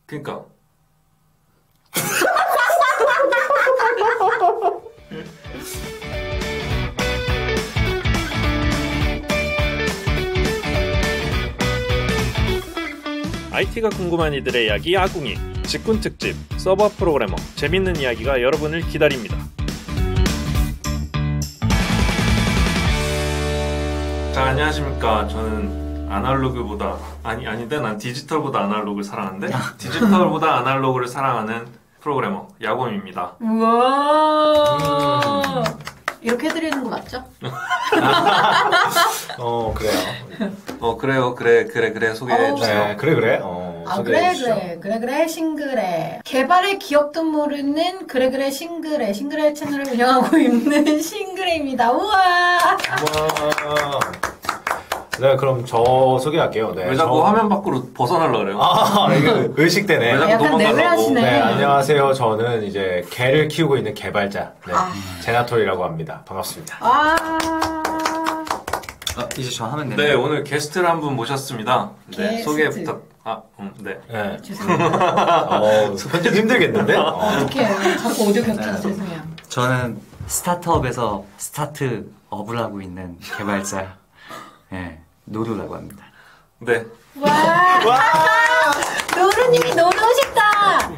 그니까. IT가 궁금한 이들의 이야기 아궁이 직군 특집 서버 프로그래머 재밌는 이야기가 여러분을 기다립니다. 자, 안녕하십니까. 저는 아날로그보다 아닌데 난 디지털보다 아날로그를 사랑하는데 디지털보다 아날로그를 사랑하는 프로그래머 야곰입니다. 우와. 이렇게 해드리는 거 맞죠? 그래요. 그래 소개해주세요. 네, 그래. 그래 싱그레. 개발의 기억도 모르는 그래 싱그레 채널을 운영하고 있는 싱그레입니다. 우와. 네, 그럼 저 소개할게요. 네, 왜 자꾸 화면 밖으로 벗어나려고 그래요? 이거 의식되네. 약간 내외하시네. 네, 안녕하세요. 저는 이제 개를 키우고 있는 개발자, 제나톨이라고 합니다. 반갑습니다. 이제 저 하면 되나요? 네, 오늘 게스트를 한 분 모셨습니다. 네, 소개 부탁. 네. 편집 힘들겠는데? 어떻게 해요? 자꾸 오디오 겹쳐서 죄송해요. 저는 스타트업에서 스타트업을 하고 있는 개발자, 노루라고 합니다. 네. 와. 노루님이 놀러 오셨다.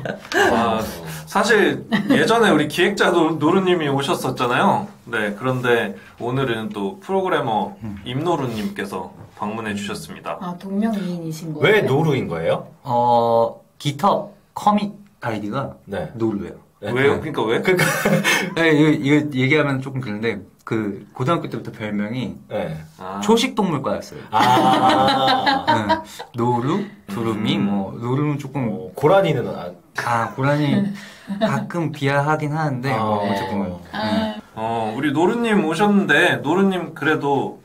사실 예전에 우리 기획자 노루님이 오셨었잖아요. 네, 그런데 오늘은 또 프로그래머 임노루님께서 방문해 주셨습니다. 동명이인이신 거예요? 왜 노루인 거예요? GitHub 커밋 아이디가 노루예요. 왜요? 그러니까 왜? 이거 얘기하면 조금 그런데 그 고등학교 때부터 별명이 초식동물과였어요. 노루, 두루미, 노루는 조금 고라니는 고라니 가끔 비하하긴 하는데 어쨌든 우리 노루님 오셨는데 노루님 그래도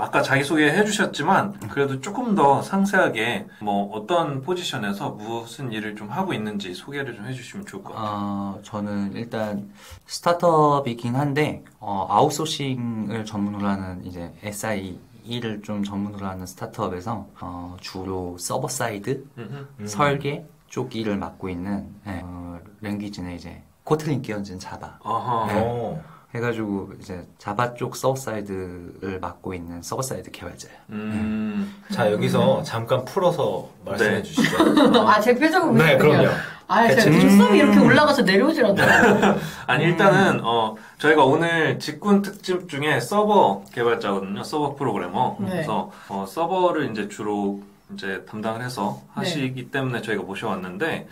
아까 자기소개 해주셨지만 그래도 조금 더 상세하게 어떤 포지션에서 무슨 일을 좀 하고 있는지 소개를 좀 해주시면 좋을 것 같아요. 저는 일단 스타트업이긴 한데 아웃소싱을 전문으로 하는 이제 SIE를 좀 전문으로 하는 스타트업에서 주로 서버 사이드 설계 쪽 일을 맡고 있는 랭귀지는 이제 코틀린 끼얹은 자바. 해가지고 이제 자바 쪽 서버사이드를 맡고 있는 서버사이드 개발자예요. 자, 여기서 잠깐 풀어서 말씀해 주시죠. 제 표정은 네, 그럼요. 제가 눈썹이 이렇게 올라가서 내려오질 않더라고요. 아니, 일단은 저희가 오늘 직군 특집 중에 서버 개발자거든요. 서버 프로그래머. 그래서 서버를 이제 주로 이제 담당을 해서 하시기 때문에 저희가 모셔왔는데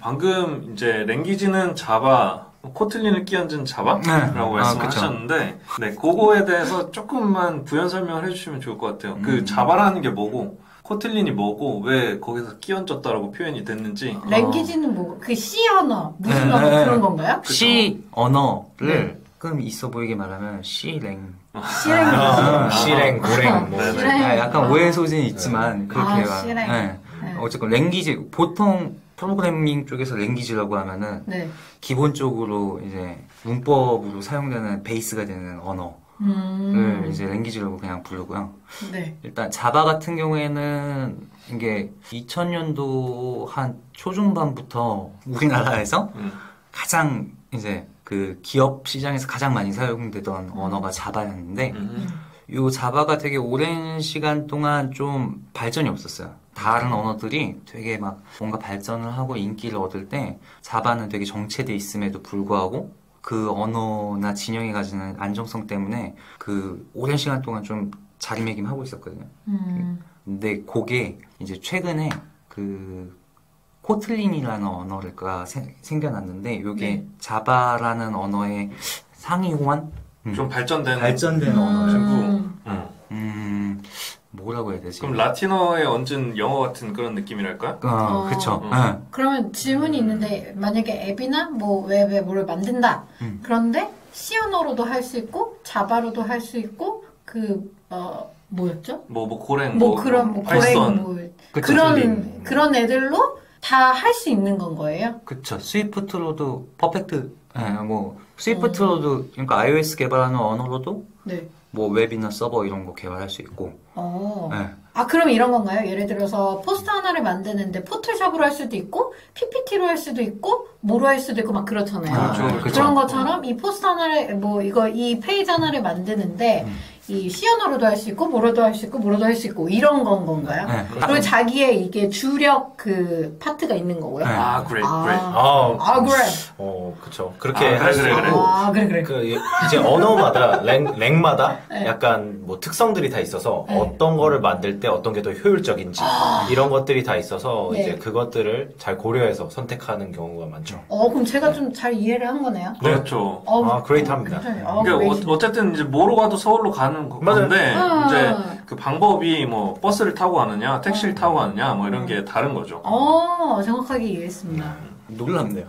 방금 이제 랭귀지는 자바, 코틀린을 끼얹은 자바라고 말씀하셨는데 그거에 대해서 조금만 부연 설명을 해주시면 좋을 것 같아요. 그 자바라는 게 뭐고 코틀린이 뭐고 왜 거기서 끼얹었다라고 표현이 됐는지. 랭귀지는 뭐고 그 C 언어 무슨 언어 그런 건가요? C 언어를 그럼 있어 보이게 말하면 C랭. C랭, 고랭, 약간 오해 소진이 있지만 그렇게 어쨌건 랭귀지 보통 프로그래밍 쪽에서 랭귀지라고 하면은 기본적으로 이제 문법으로 사용되는 베이스가 되는 언어를 이제 랭귀지라고 그냥 부르고요. 일단 자바 같은 경우에는 이게 2000년도 한 초중반부터 우리나라에서 가장 이제 그 기업 시장에서 가장 많이 사용되던 언어가 자바였는데 요 자바가 되게 오랜 시간 동안 좀 발전이 없었어요. 다른 언어들이 되게 막 뭔가 발전을 하고 인기를 얻을 때 자바는 되게 정체돼 있음에도 불구하고 그 언어나 진영이 가지는 안정성 때문에 그 오랜 시간 동안 좀 자리매김하고 있었거든요. 근데 그게 이제 최근에 그 코틀린이라는 언어가 생겨났는데 이게 자바라는 언어의 상위 호환? 좀 발전된 언어고 뭐라고 해야 되지? 그럼 라틴어에 얹은 영어 같은 그런 느낌이랄까요? 그쵸. 그러면 질문이 있는데 만약에 앱이나 웹에 뭐를 만든다. 그런데 C 언어로도 할 수 있고 자바로도 할 수 있고 뭐였죠? 고랭, 고랭 그런 애들로 다 할 수 있는 건 거예요? 그쵸. 스위프트로도 퍼펙트 스위프트로도 그러니까 iOS 개발하는 언어로도 뭐 웹이나 서버 이런 거 개발할 수 있고. 네. 아, 그럼 이런 건가요? 예를 들어서 포스터 하나를 만드는데 포토샵으로 할 수도 있고, PPT로 할 수도 있고, 뭐로 할 수도 있고 막 그렇잖아요. 그런 것처럼 이 포스터 하나를, 이 페이지 하나를 만드는데, 이 시언어로도 할 수 있고, 뭐로도 할 수 있고, 뭐로도 할 수 있고, 이런 건가요? 네. 그리고 자기의 이게 주력 그 파트가 있는 거고요. 그래. 그쵸. 그렇게 할 수 있고. 그래. 이제 언어마다, 랭마다 약간 뭐 특성들이 다 있어서 어떤 거를 만들 때 어떤 게 더 효율적인지 이런 것들이 다 있어서 이제 그것들을 잘 고려해서 선택하는 경우가 많죠. 그럼 제가 좀 잘 이해를 한 거네요. 그렇죠. 그레이트합니다. 그러니까 어쨌든 이제 뭐로 가도 서울로 가는 건데 이제 그 방법이 뭐 버스를 타고 가느냐, 택시를 타고 가느냐 뭐 이런 게 다른 거죠. 정확하게 이해했습니다. 놀랍네요.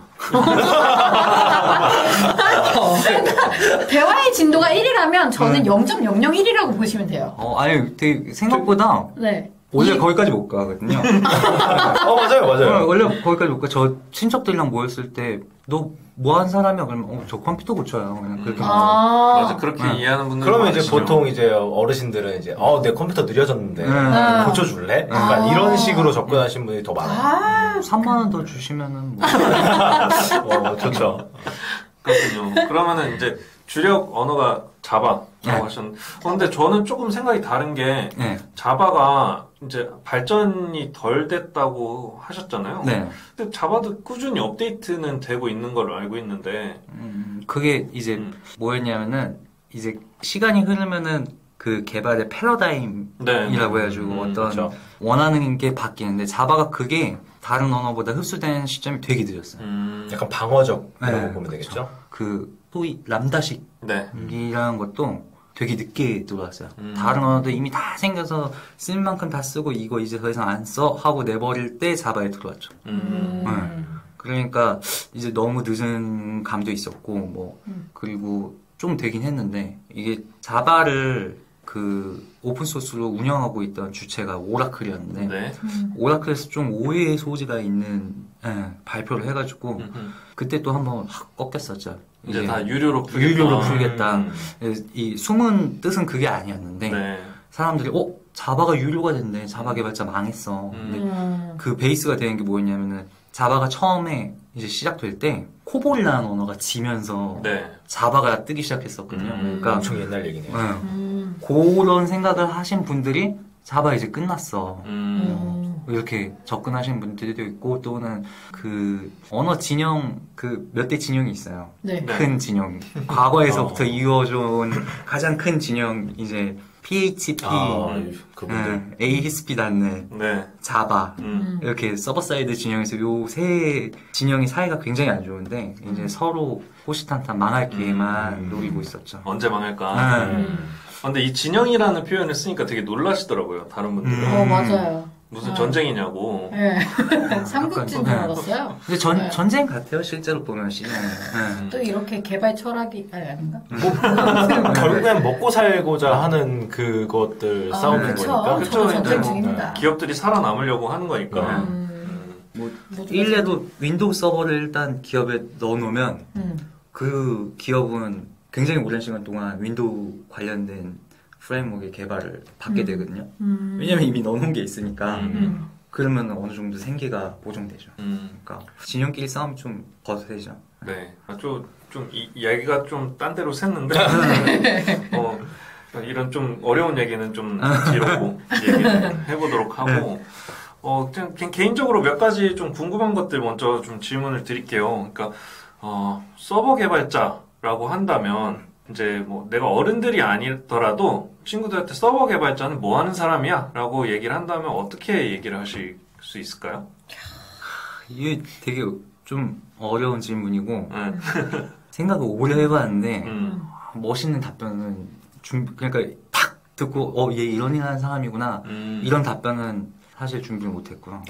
대화의 진도가 1이라면 저는 0.001이라고 보시면 돼요. 아니, 되게 생각보다 원래 거기까지 못 가거든요. 맞아요. 원래 거기까지 못 가. 저 친척들이랑 모였을 때 너 뭐 한 사람이야? 그러면 저 컴퓨터 고쳐요. 그냥 그렇게 맞아. 그렇게 이해하는 분들 그러면 이제 보통 이제 어르신들은 이제 내 컴퓨터 느려졌는데 고쳐줄래? 약간 이런 식으로 접근하시는 분들이 더 많아요. 3만 원 더 주시면은 뭐. 좋죠. 그렇군요. 그러면은 이제 주력 언어가 자바라고 하셨는데, 근데 저는 조금 생각이 다른 게 자바가 이제 발전이 덜 됐다고 하셨잖아요. 근데 자바도 꾸준히 업데이트는 되고 있는 걸로 알고 있는데, 그게 이제 뭐였냐면은 이제 시간이 흐르면은 그 개발의 패러다임이라고 해가지고 어떤 원하는 게 바뀌는데 자바가 그게 다른 언어보다 흡수되는 시점이 되게 늦었어요. 약간 방어적 이런 거 보면 되겠죠? 소위 람다식이라는 것도 되게 늦게 들어왔어요. 다른 언어도 이미 다 생겨서 쓸 만큼 다 쓰고 이거 이제 더 이상 안 써 하고 내버릴 때 자바에 들어왔죠. 그러니까 이제 너무 늦은 감도 있었고 그리고 좀 되긴 했는데 이게 자바를 그 오픈소스로 운영하고 있던 주체가 오라클이었는데 오라클에서 좀 오해의 소지가 있는 발표를 해가지고 그때 또 한번 확 꺾였었죠. 이제 다 유료로 풀겠다. 이 숨은 뜻은 그게 아니었는데 사람들이 자바가 유료가 됐네. 자바 개발자 망했어. 근데 그 베이스가 되는 게 뭐였냐면은 자바가 처음에 이제 시작될 때 코볼이라는 언어가 지면서 자바가 뜨기 시작했었거든요. 그러니까 엄청 옛날 얘기네요. 그런 생각을 하신 분들이 자바 이제 끝났어. 이렇게 접근하시는 분들도 있고 또는 그 언어 진영 그 몇 대 진영이 있어요. 큰 진영. 과거에서부터 이어져온 가장 큰 진영 이제 PHP, ASP.NET, 자바 이렇게 서버 사이드 진영에서 요 세 진영이 사이가 굉장히 안 좋은데 이제 서로 호시탄탄 망할 기회만 노리고 있었죠. 언제 망할까? 근데 이 진영이라는 표현을 쓰니까 되게 놀라시더라고요. 다른 분들은. 맞아요. 무슨 전쟁이냐고. 삼국지인 줄 알았어요. 근데 전쟁 같아요, 실제로 보면 시장에. 또 이렇게 개발 철학이, 아닌가? 결국엔 먹고 살고자 하는 그것들 싸우는 거니까. 그쵸, 전쟁 중입니다. 기업들이 살아남으려고 하는 거니까. 일례도 윈도우 서버를 일단 기업에 넣어놓으면 그 기업은 굉장히 오랜 시간 동안 윈도우 관련된 프레임워크의 개발을 받게 되거든요. 왜냐면 이미 넣어놓은 게 있으니까. 그러면 어느 정도 생계가 보정되죠. 그러니까 진영끼리 싸움이 좀 거세죠. 좀 이야기가 좀 딴 데로 샜는데 이런 좀 어려운 얘기는 좀 뒤로 얘기를 해보도록 하고 그냥 개인적으로 몇 가지 좀 궁금한 것들 먼저 좀 질문을 드릴게요. 그러니까 서버 개발자라고 한다면 이제 뭐 내가 어른들이 아니더라도 친구들한테 서버 개발자는 뭐 하는 사람이야? 라고 얘기를 한다면 어떻게 얘기를 하실 수 있을까요? 이게 되게 좀 어려운 질문이고 생각을 오래 해봤는데 멋있는 답변은 그러니까 탁 듣고 얘 이런 일 하는 사람이구나 이런 답변은 사실 준비를 못했고요.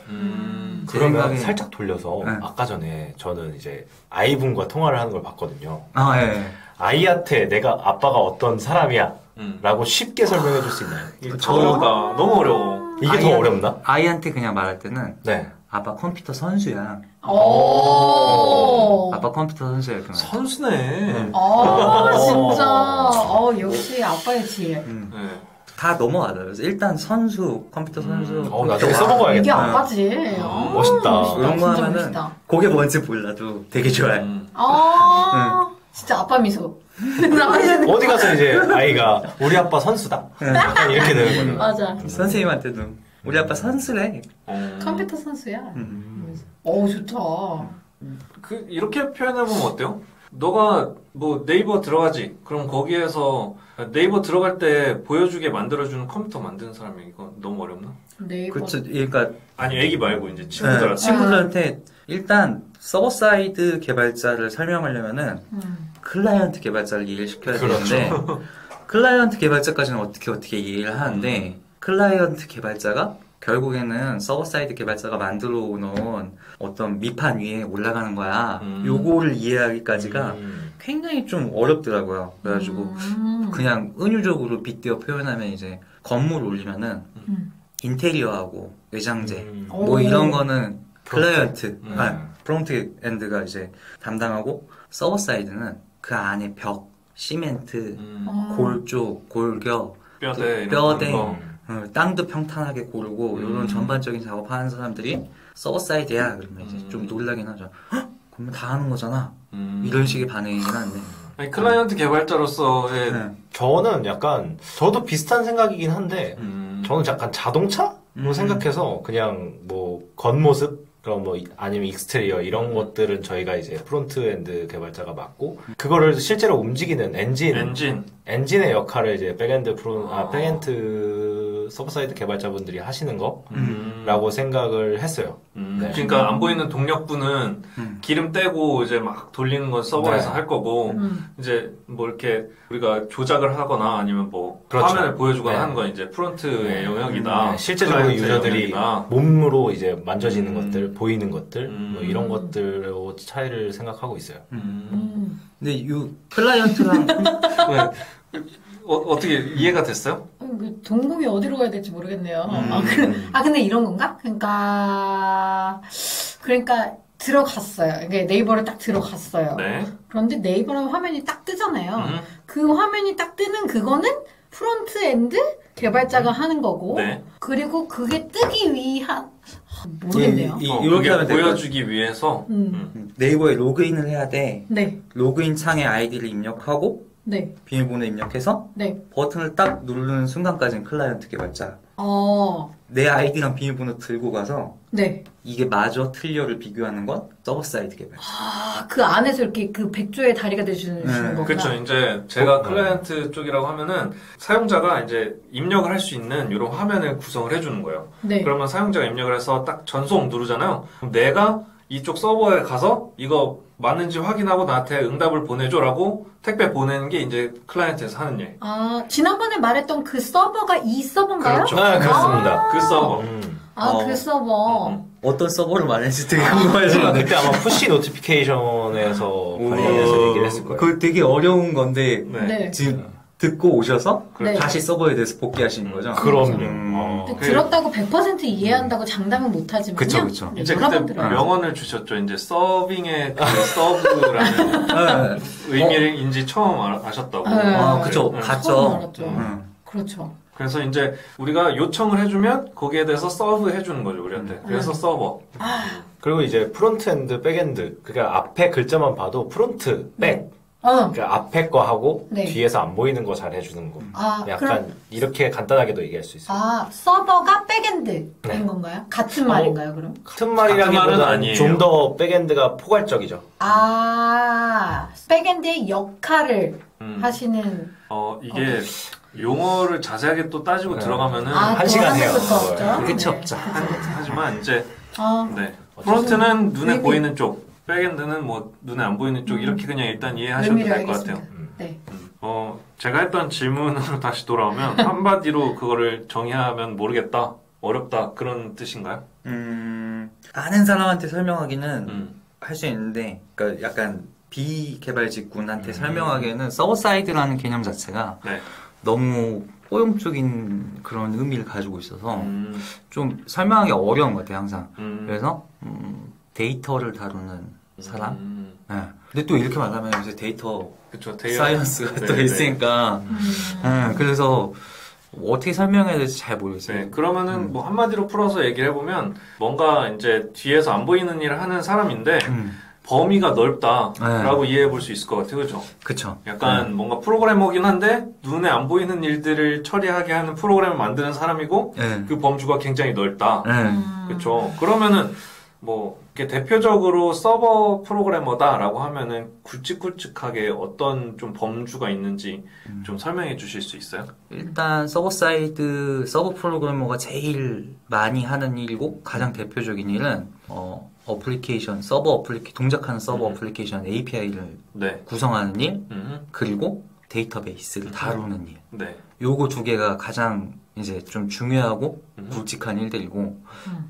그러면 살짝 돌려서 아까 전에 저는 이제 아이분과 통화를 하는 걸 봤거든요. 아이한테 내가 아빠가 어떤 사람이야 라고 쉽게 설명해 줄 수 있나요? 어렵다. 너무 어려워. 이게 더 어렵나? 아이한테 그냥 말할 때는 아빠 컴퓨터 선수야. 오. 아빠 컴퓨터 선수야. 선수네. 진짜. 역시 아빠의 지혜. 네. 다 넘어가죠. 그래서 일단 선수, 컴퓨터 선수. 나중에 써먹어야겠다. 이게 아빠지. 멋있다. 이런 거 하면은 그게 뭔지 몰라도 되게 좋아해. 진짜 아빠 미소. 어디 가서 이제 아이가 우리 아빠 선수다. 약간 이렇게 되는 거죠. 맞아. 선생님한테도 우리 아빠 선수래. 컴퓨터 선수야. 좋다. 이렇게 표현해보면 어때요? 너가 뭐 네이버 들어가지? 그럼 거기에서 네이버 들어갈 때 보여주게 만들어주는 컴퓨터 만드는 사람이 이거 너무 어렵나? 네이버. 그렇죠. 그러니까 아니 애기 말고 이제 친구들한테. 친구들한테 일단 서버 사이드 개발자를 설명하려면은 클라이언트 개발자를 이해를 시켜야 되는데 클라이언트 개발자까지는 어떻게 이해를 하는데 클라이언트 개발자가 결국에는 서버 사이드 개발자가 만들어 놓은 어떤 밑판 위에 올라가는 거야. 요거를 이해하기까지가 굉장히 좀 어렵더라고요. 그래가지고 그냥 은유적으로 빗대어 표현하면 이제 건물 올리면은 인테리어하고 외장재 뭐 이런 거는 클라이언트, 프론트 엔드가 이제 담당하고 서버 사이드는 그 안에 벽, 시멘트, 골조, 골격, 뼈대 땅도 평탄하게 고르고 이런 전반적인 작업하는 사람들이 서버 사이드야 그러면 이제 좀 놀라긴 하죠. 헉? 그러면 다 하는 거잖아. 이런 식의 반응이긴 한데. 아니, 클라이언트 개발자로서의 저는 약간 저도 비슷한 생각이긴 한데 저는 약간 자동차로 생각해서 그냥 뭐 겉모습 그럼 뭐 아니면 익스테리어 이런 것들은 저희가 이제 프론트엔드 개발자가 맡고 그거를 실제로 움직이는 엔진의 역할을 이제 백엔드 서버 사이드 개발자분들이 하시는 거라고 생각을 했어요. 네. 그러니까 안 보이는 동력분은 기름 떼고 이제 막 돌리는 건 서버에서 할 거고 이제 뭐 이렇게 우리가 조작을 하거나 아니면 뭐 화면을 보여주거나 하는 건 이제 프론트의 영역이다. 실제적으로 유저들이 몸으로 이제 만져지는 것들, 보이는 것들 뭐 이런 것들로 차이를 생각하고 있어요. 근데 이 클라이언트랑 어떻게 이해가 됐어요? 동공이 어디로 가야 될지 모르겠네요. 근데 이런 건가? 그러니까 들어갔어요. 그러니까 네이버를 딱 들어갔어요. 네. 그런데 네이버라는 화면이 딱 뜨잖아요. 그 화면이 딱 뜨는 그거는 프론트엔드 개발자가 하는 거고, 네. 그리고 그게 뜨기 위한 모르겠네요. 이렇게 보여주기 위해서 네이버에 로그인을 해야 돼. 네. 로그인 창에 아이디를 입력하고 네. 비밀번호 입력해서 버튼을 딱 누르는 순간까지는 클라이언트 개발자. 내 아이디랑 비밀번호 들고 가서 이게 맞아 틀려를 비교하는 건 서버 사이드 개발자. 그 안에서 이렇게 그 백조의 다리가 되주는 거구나. 그렇죠. 이제 제가 클라이언트 쪽이라고 하면은 사용자가 이제 입력을 할 수 있는 이런 화면을 구성을 해주는 거예요. 그러면 사용자가 입력을 해서 딱 전송 누르잖아요. 그럼 내가 이쪽 서버에 가서 이거 맞는지 확인하고 나한테 응답을 보내줘라고 택배 보내는 게 이제 클라이언트에서 하는 일. 지난번에 말했던 그 서버가 이 서버인가요? 그렇죠. 네, 그렇습니다. 그 서버. 그 서버. 어떤 서버를 말했는지 되게 궁금해서. 그때 아마 푸시 노티피케이션에서 관련해서 얘기를 했을 거예요. 그거 되게 어려운 건데 지금 듣고 오셔서 네. 다시 서버에 대해서 복귀하시는 거죠? 그럼요. 들었다고 100% 이해한다고 장담은 못하지만요. 그쵸. 이제 그때 명언을 주셨죠. 이제 서빙의 그 서브라는 의미인지 처음 아셨다고. 그쵸. 갔죠. 그렇죠. 그래서 이제 우리가 요청을 해주면 거기에 대해서 서브 해주는 거죠, 우리한테. 그래서 서버. 그리고 이제 프론트엔드, 백엔드. 그러니까 앞에 글자만 봐도 프론트, 백. 그러니까 앞에 거 하고 뒤에서 안 보이는 거 잘 해주는 거. 약간 이렇게 간단하게도 얘기할 수 있어요. 서버가 백엔드인 건가요? 같은 말인가요, 그럼? 같은 말이라기보다는 좀 더 백엔드가 포괄적이죠. 백엔드의 역할을 하시는. 이게 용어를 자세하게 또 따지고 들어가면은 한 시간 해요. 끝이 없죠. 하지만 이제 프론트는 눈에 보이는 쪽. 백엔드는 뭐 눈에 안 보이는 쪽 이렇게 그냥 일단 이해하셔도 될 것 같아요. 네. 제가 했던 질문으로 다시 돌아오면 한마디로 그거를 정의하면 모르겠다, 어렵다 그런 뜻인가요? 아는 사람한테 설명하기는 할 수 있는데, 그러니까 약간 비개발 직군한테 설명하기에는 서버 사이드라는 개념 자체가 너무 포용적인 그런 의미를 가지고 있어서 좀 설명하기 어려운 것 같아요, 항상. 그래서 데이터를 다루는 사람? 네. 근데 또 이렇게 말하면 이제 데이터 사이언스가 또 있으니까 그래서 어떻게 설명해야 될지 잘 모르겠어요. 네, 그러면은 뭐 한마디로 풀어서 얘기를 해보면 뭔가 이제 뒤에서 안 보이는 일을 하는 사람인데 범위가 넓다라고 이해해 볼 수 있을 것 같아요. 그죠? 그쵸. 약간 뭔가 프로그래머긴 한데 눈에 안 보이는 일들을 처리하게 하는 프로그램을 만드는 사람이고 그 범주가 굉장히 넓다. 그쵸. 그러면은 뭐 이렇게 대표적으로 서버 프로그래머다라고 하면은 굵직굵직하게 어떤 좀 범주가 있는지 좀 설명해 주실 수 있어요? 일단 서버 사이드 서버 프로그래머가 제일 많이 하는 일이고 가장 대표적인 일은 어플리케이션 동작하는 서버 어플리케이션 API를 구성하는 일 그리고 데이터베이스를 다루는 일. 네. 요거 두 개가 가장 이제 좀 중요하고 굵직한 일들이고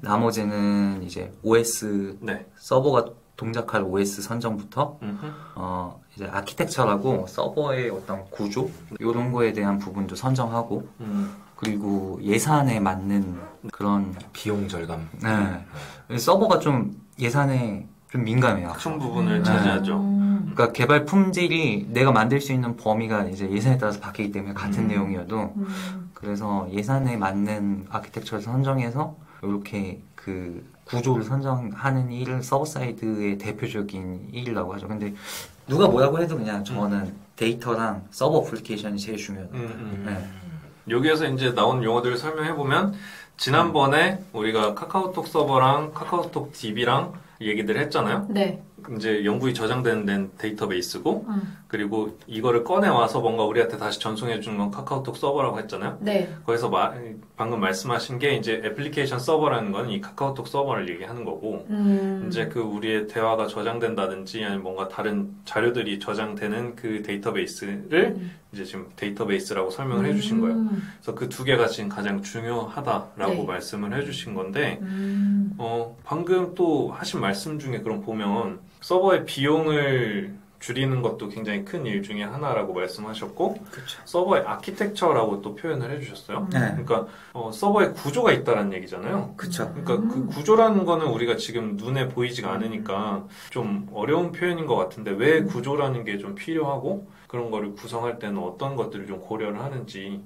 나머지는 이제 OS 서버가 동작할 OS 선정부터 이제 아키텍처라고 서버의 어떤 구조 이런 거에 대한 부분도 선정하고 그리고 예산에 맞는 그런 비용 절감. 네. 서버가 좀 예산에 좀 민감해요. 큰 부분을 차지하죠. 그러니까 개발 품질이 내가 만들 수 있는 범위가 이제 예산에 따라서 바뀌기 때문에 같은 내용이어도 그래서 예산에 맞는 아키텍처를 선정해서 이렇게 그 구조를 선정하는 일을 서버 사이드의 대표적인 일이라고 하죠. 근데 누가 뭐라고 해도 그냥 저는 데이터랑 서버 어플리케이션이 제일 중요하다. 여기에서 이제 나온 용어들을 설명해보면 지난번에 우리가 카카오톡 서버랑 카카오톡 DB랑 얘기들 했잖아요. 네. 이제 영구히 저장된 데이터베이스고 그리고 이거를 꺼내와서 뭔가 우리한테 다시 전송해 주는 건 카카오톡 서버라고 했잖아요. 네. 거기서 방금 말씀하신 게 이제 애플리케이션 서버라는 건 이 카카오톡 서버를 얘기하는 거고 이제 그 우리의 대화가 저장된다든지 아니면 뭔가 다른 자료들이 저장되는 그 데이터베이스를 이제 지금 데이터베이스라고 설명을 해주신 거예요. 그래서 그 두 개가 지금 가장 중요하다라고 말씀을 해주신 건데 방금 또 하신 말씀 중에 그럼 보면 서버의 비용을 줄이는 것도 굉장히 큰 일 중에 하나라고 말씀하셨고 그쵸. 서버의 아키텍처라고 또 표현을 해주셨어요. 그러니까 서버의 구조가 있다는 얘기잖아요. 그쵸. 그러니까 그 구조라는 거는 우리가 지금 눈에 보이지가 않으니까 좀 어려운 표현인 것 같은데 왜 구조라는 게 좀 필요하고 그런 거를 구성할 때는 어떤 것들을 좀 고려를 하는지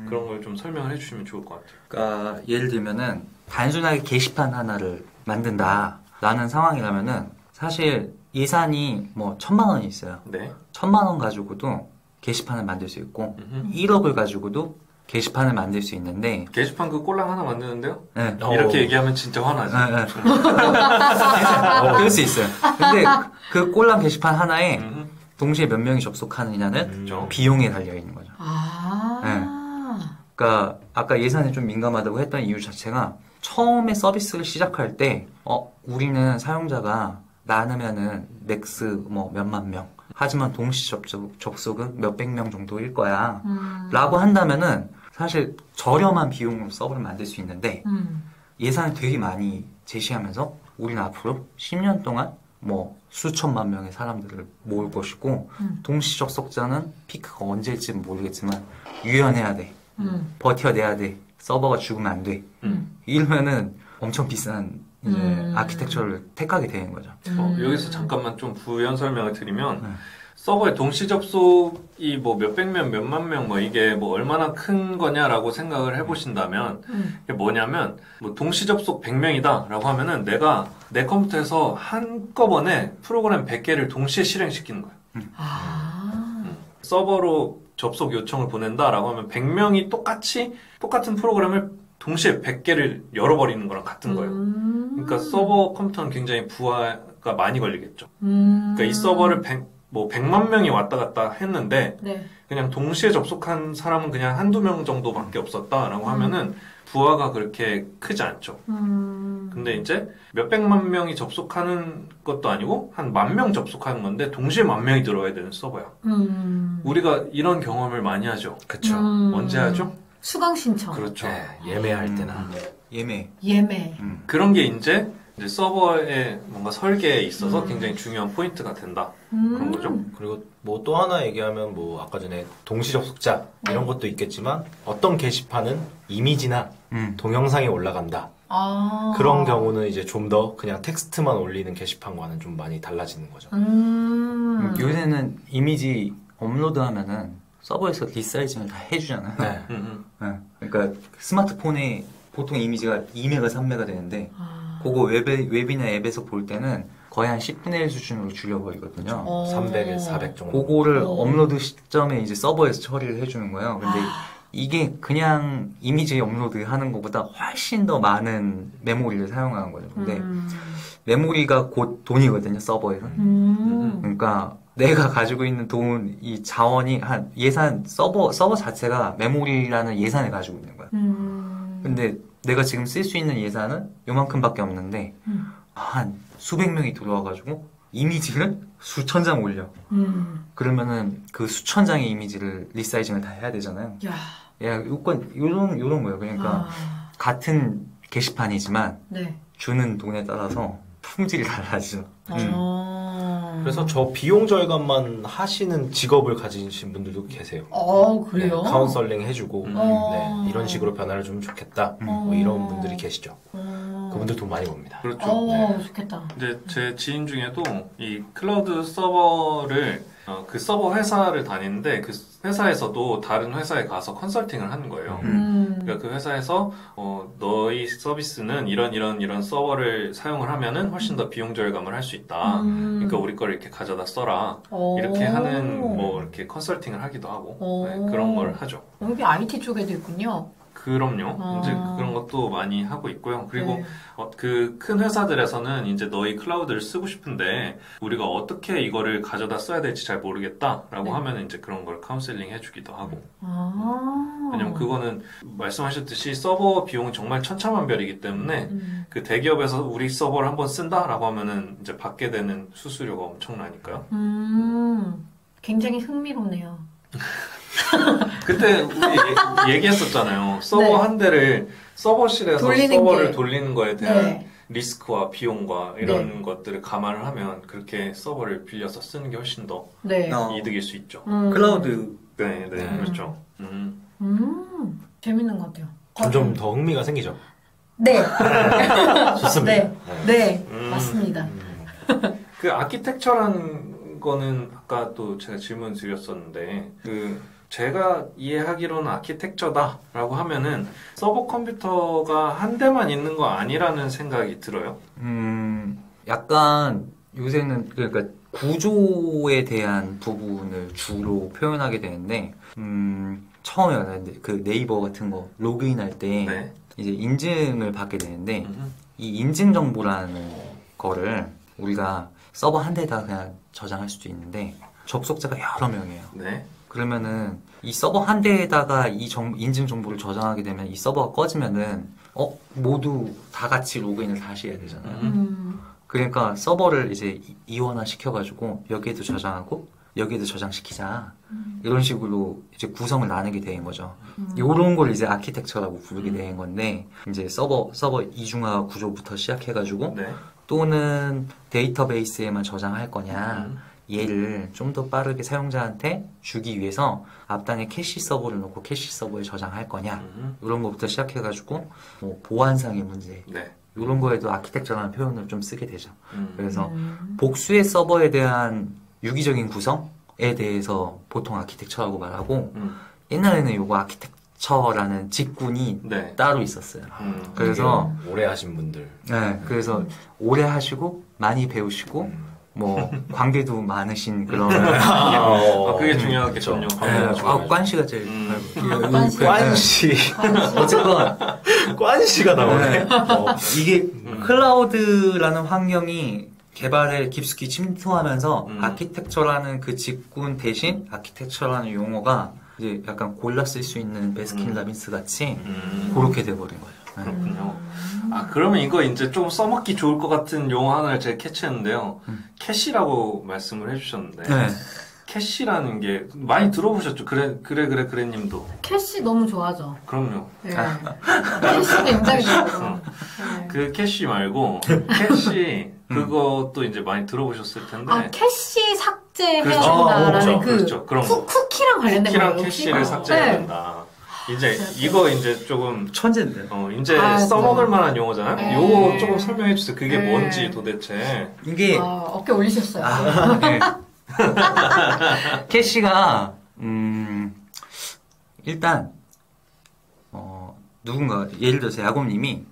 그런 걸 좀 설명을 해주시면 좋을 것 같아요. 그러니까 예를 들면은 단순하게 게시판 하나를 만든다라는 상황이라면은 사실 예산이 뭐 1,000만 원이 있어요. 네. 1,000만 원 가지고도 게시판을 만들 수 있고 1억을 가지고도 게시판을 만들 수 있는데 게시판 그 꼴랑 하나 만드는데요? 네. 이렇게 얘기하면 진짜 화나지. 그럴 수 있어요. 근데 그 꼴랑 게시판 하나에 동시에 몇 명이 접속하느냐는 비용에 달려 있는 거죠. 그러니까 아까 예산에 좀 민감하다고 했던 이유 자체가 처음에 서비스를 시작할 때 우리는 사용자가 많으면은 맥스 뭐 몇만 명 하지만 동시 접속은 몇백 명 정도일 거야 라고 한다면은 사실 저렴한 비용으로 서버를 만들 수 있는데 예산을 되게 많이 제시하면서 우리는 앞으로 10년 동안 뭐 수천만 명의 사람들을 모을 것이고 동시 접속자는 피크가 언제일지는 모르겠지만 유연해야 돼 버텨내야 돼 서버가 죽으면 안 돼 이러면은 엄청 비싼 이제 아키텍처를 택하게 되는 거죠. 여기서 잠깐만 좀 부연 설명을 드리면 서버의 동시 접속이 뭐 몇백 명, 몇만 명 뭐 이게 뭐 얼마나 큰 거냐라고 생각을 해보신다면 이게 뭐냐면 뭐 동시 접속 100명이다라고 하면은 내가 내 컴퓨터에서 한꺼번에 프로그램 100개를 동시에 실행시키는 거예요. 서버로 접속 요청을 보낸다라고 하면 100명이 똑같은 프로그램을 동시에 100개를 열어버리는 거랑 같은 거예요. 그러니까 서버 컴퓨터는 굉장히 부하가 많이 걸리겠죠. 그러니까 이 서버를 100만 명이 왔다 갔다 했는데 그냥 동시에 접속한 사람은 그냥 한두 명 정도밖에 없었다라고 하면은 부하가 그렇게 크지 않죠. 근데 이제 몇백만 명이 접속하는 것도 아니고 한 10,000명 접속하는 건데 동시에 10,000명이 들어와야 되는 서버야. 우리가 이런 경험을 많이 하죠. 그쵸. 언제 하죠? 수강 신청. 그렇죠. 예매할 때나. 예매. 예매. 그런 게 이제 이제 서버의 뭔가 설계에 있어서 굉장히 중요한 포인트가 된다. 그런 거죠. 그리고 뭐 또 하나 얘기하면 뭐 아까 전에 동시 접속자 이런 것도 있겠지만 어떤 게시판은 이미지나 동영상이 올라간다. 그런 경우는 이제 좀 더 그냥 텍스트만 올리는 게시판과는 좀 많이 달라지는 거죠. 요새는 이미지 업로드하면은 서버에서 리사이징을 다 해주잖아요. 네. 네. 그러니까 스마트폰에 보통 이미지가 2메가, 3메가 되는데 그거 웹이나 앱에서 볼 때는 거의 한 10분의 1 수준으로 줄여버리거든요. 300에 400 정도. 그거를 업로드 시점에 이제 서버에서 처리를 해주는 거예요. 근데 이게 그냥 이미지 업로드 하는 것보다 훨씬 더 많은 메모리를 사용하는 거죠. 근데 메모리가 곧 돈이거든요, 서버에서. 그러니까 내가 가지고 있는 돈, 이 자원이 한 예산, 서버 자체가 메모리라는 예산을 가지고 있는 거야. 근데 내가 지금 쓸 수 있는 예산은 요만큼밖에 없는데 한 수백 명이 들어와가지고 이미지를 수천 장 올려. 그러면은 그 수천 장의 이미지를 리사이징을 다 해야 되잖아요. 야, 요런 거예요. 그러니까 같은 게시판이지만 네. 주는 돈에 따라서 품질이 달라지죠. 그래서 저 비용 절감만 하시는 직업을 가지신 분들도 계세요. 그래요? 네, 카운셀링 해주고 네, 이런 식으로 변화를 주면 좋겠다. 뭐 이런 분들이 계시죠. 그분들 돈 많이 봅니다. 그렇죠. 네. 좋겠다. 이제 제 지인 중에도 이 클라우드 서버를 그 서버 회사를 다니는데 그 회사에서도 다른 회사에 가서 컨설팅을 하는 거예요. 그러니까 그 회사에서 너희 서비스는 이런 서버를 사용을 하면은 훨씬 더 비용 절감을 할 수 있다. 그러니까 우리 거를 이렇게 가져다 써라. 이렇게 하는 뭐 이렇게 컨설팅을 하기도 하고 네, 그런 걸 하죠. 여기 IT 쪽에도 있군요. 그럼요. 이제 그런 것도 많이 하고 있고요. 그리고 네. 그 큰 회사들에서는 이제 너희 클라우드를 쓰고 싶은데 우리가 어떻게 이거를 가져다 써야 될지 잘 모르겠다라고 네. 하면 이제 그런 걸 카운셀링 해주기도 하고. 왜냐면 그거는 말씀하셨듯이 서버 비용은 정말 천차만별이기 때문에 그 대기업에서 우리 서버를 한번 쓴다라고 하면은 이제 받게 되는 수수료가 엄청나니까요. 굉장히 흥미롭네요. 그때 우리 얘기했었잖아요. 서버 한 대를 서버실에서 서버를 돌리는 거에 대한 리스크와 비용과 이런 것들을 감안을 하면 그렇게 서버를 빌려서 쓰는 게 훨씬 더 이득일 수 있죠. 클라우드. 네, 그렇죠. 재밌는 것 같아요. 점점 더 흥미가 생기죠. 네. 좋습니다. 네. 맞습니다. 그 아키텍처라는 거는 아까 또 제가 질문 드렸었는데 제가 이해하기로는 아키텍처다라고 하면은 서버 컴퓨터가 한 대만 있는 거 아니라는 생각이 들어요. 약간 요새는 그러니까 구조에 대한 부분을 주로 표현하게 되는데 처음에 그 네이버 같은 거 로그인할 때 이제 인증을 받게 되는데 이 인증 정보라는 거를 우리가 서버 한 대에다가 그냥 저장할 수도 있는데 접속자가 여러 명이에요. 네. 그러면은 이 서버 한 대에다가 이 인증 정보를 저장하게 되면 이 서버가 꺼지면은 모두 다 같이 로그인을 다시 해야 되잖아요. 그러니까 서버를 이제 이원화 시켜가지고 여기에도 저장하고 여기에도 저장시키자 이런 식으로 이제 구성을 나누게 된 거죠. 이런 걸 이제 아키텍처라고 부르게 된 건데 이제 서버 이중화 구조부터 시작해가지고 또는 데이터베이스에만 저장할 거냐 얘를 좀 더 빠르게 사용자한테 주기 위해서 앞단에 캐시 서버를 놓고 캐시 서버에 저장할 거냐 이런 것부터 시작해가지고 뭐 보안상의 문제 이런 거에도 아키텍처라는 표현을 좀 쓰게 되죠. 그래서 복수의 서버에 대한 유기적인 구성에 대해서 보통 아키텍처라고 말하고 옛날에는 요거 아키텍처라는 직군이 따로 있었어요. 그래서 오래 하신 분들 그래서 오래 하시고 많이 배우시고 뭐 관계도 많으신 그런 그게 중요하겠군요. 관시가 제일 관시 어쨌건 관시가 나오네. 이게 클라우드라는 환경이 개발에 깊숙이 침투하면서 아키텍처라는 그 직군 대신 아키텍처라는 용어가 이제 약간 골라 쓸 수 있는 베스킨 라빈스 같이 그렇게 돼버린 거예요. 그렇군요. 그러면 이거 이제 좀 써먹기 좋을 것 같은 용어 하나를 제가 캐치했는데요. 캐시라고 말씀을 해주셨는데 캐시라는 게 많이 들어보셨죠? 그래님도 캐시 너무 좋아하죠. 그럼요. 네. 캐시 굉장히 좋아요. 네. 그 캐시 말고 캐시 그것도 이제 많이 들어보셨을 텐데. 아 캐시 삭제해야 된다라는 그렇죠. 그런 쿠키랑 관련된 거예요. 쿠키랑 캐시를 삭제해야 된다. 이제 이거 이제 조금 천재인데. 이제 써먹을 만한 용어잖아요. 요거 조금 설명해 주세요. 그게 뭔지 도대체. 이게 어깨 올리셨어요. 네. 캐시가 일단 누군가 예를 들어서 야곱님이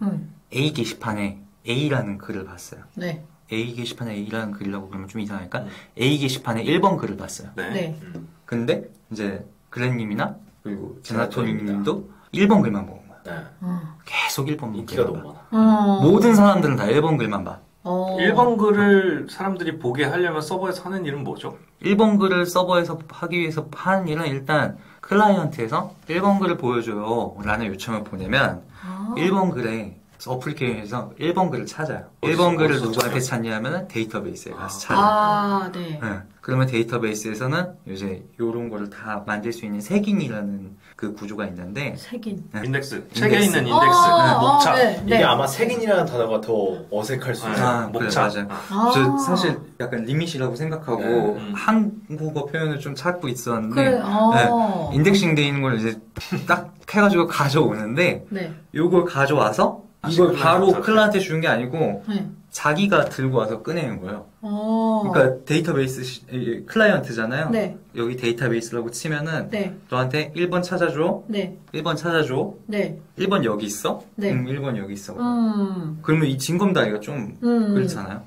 A 게시판에 A라는 글을 봤어요. 네. A 게시판에 A라는 글이라고 그러면 좀 이상하니까 A 게시판에 1번 글을 봤어요. 네. 근데 이제 글렌님이나 그리고 제나토님도 1번 글만 보는 거야. 네. 계속 1번 인기가 너무 많아. 모든 사람들은 다 1번 글만 봐. 1번 글을 사람들이 보게 하려면 서버에서 하는 일은 뭐죠? 1번 글을 서버에서 하기 위해서 하는 일은 일단 클라이언트에서 1번 글을 보여줘요 라는 요청을 보내면 1번 글에 어플리케이션에서 1번 글을 찾아요. 1번 글을 누구한테 찾냐면 데이터베이스에 가서 찾아요. 네. 그러면 데이터베이스에서는 이제 요런 거를 다 만들 수 있는 색인이라는 그 구조가 있는데 색인. 네. 인덱스. 책에 있는 인덱스. 목차. 네. 이게 아마 색인이라는 단어가 더 어색할 수 있어요. 목차. 그래, 맞아요. 저 사실 약간 리밋이라고 생각하고 한국어 표현을 좀 찾고 있었는데 인덱싱 돼 있는 걸 이제 딱 해가지고 가져오는데 요걸 가져와서 이걸 바로 클라이언트에 주는 게 아니고 자기가 들고 와서 꺼내는 거예요. 그러니까 데이터베이스 클라이언트잖아요. 네. 여기 데이터베이스라고 치면은 네. 너한테 1번 찾아줘. 네. 1번 찾아줘. 네. 1번 여기 있어. 네. 1번 여기 있어. 그러면 이 징검다리가 좀 그렇잖아요.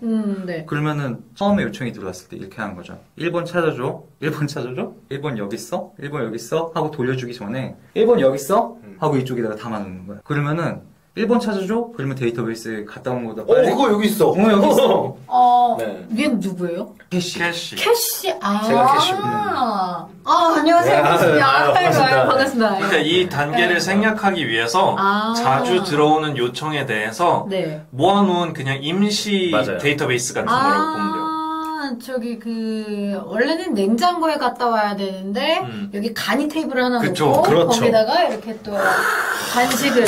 네. 그러면은 처음에 요청이 들어왔을 때 이렇게 하는 거죠. 1번 찾아줘. 1번 찾아줘. 1번 여기 있어. 1번 여기 있어. 하고 돌려주기 전에 1번 여기 있어. 하고 이쪽에다가 담아놓는 거야. 그러면은 1번 찾아줘? 그러면 데이터베이스에 갔다 온 거다. 그거 여기 있어. 여기 있어. 네. 얘는 누구예요? 캐시. 캐시. 제가 캐시입니다. 안녕하세요. 반갑습니다. 그러니까 이 단계를 생략하기 위해서 자주 들어오는 요청에 대해서 모아놓은 그냥 임시 데이터베이스 같은 거라고 보면 돼요. 저기 원래는 냉장고에 갔다 와야 되는데 여기 간이 테이블 하나 놓고 거기다가 이렇게 또 간식을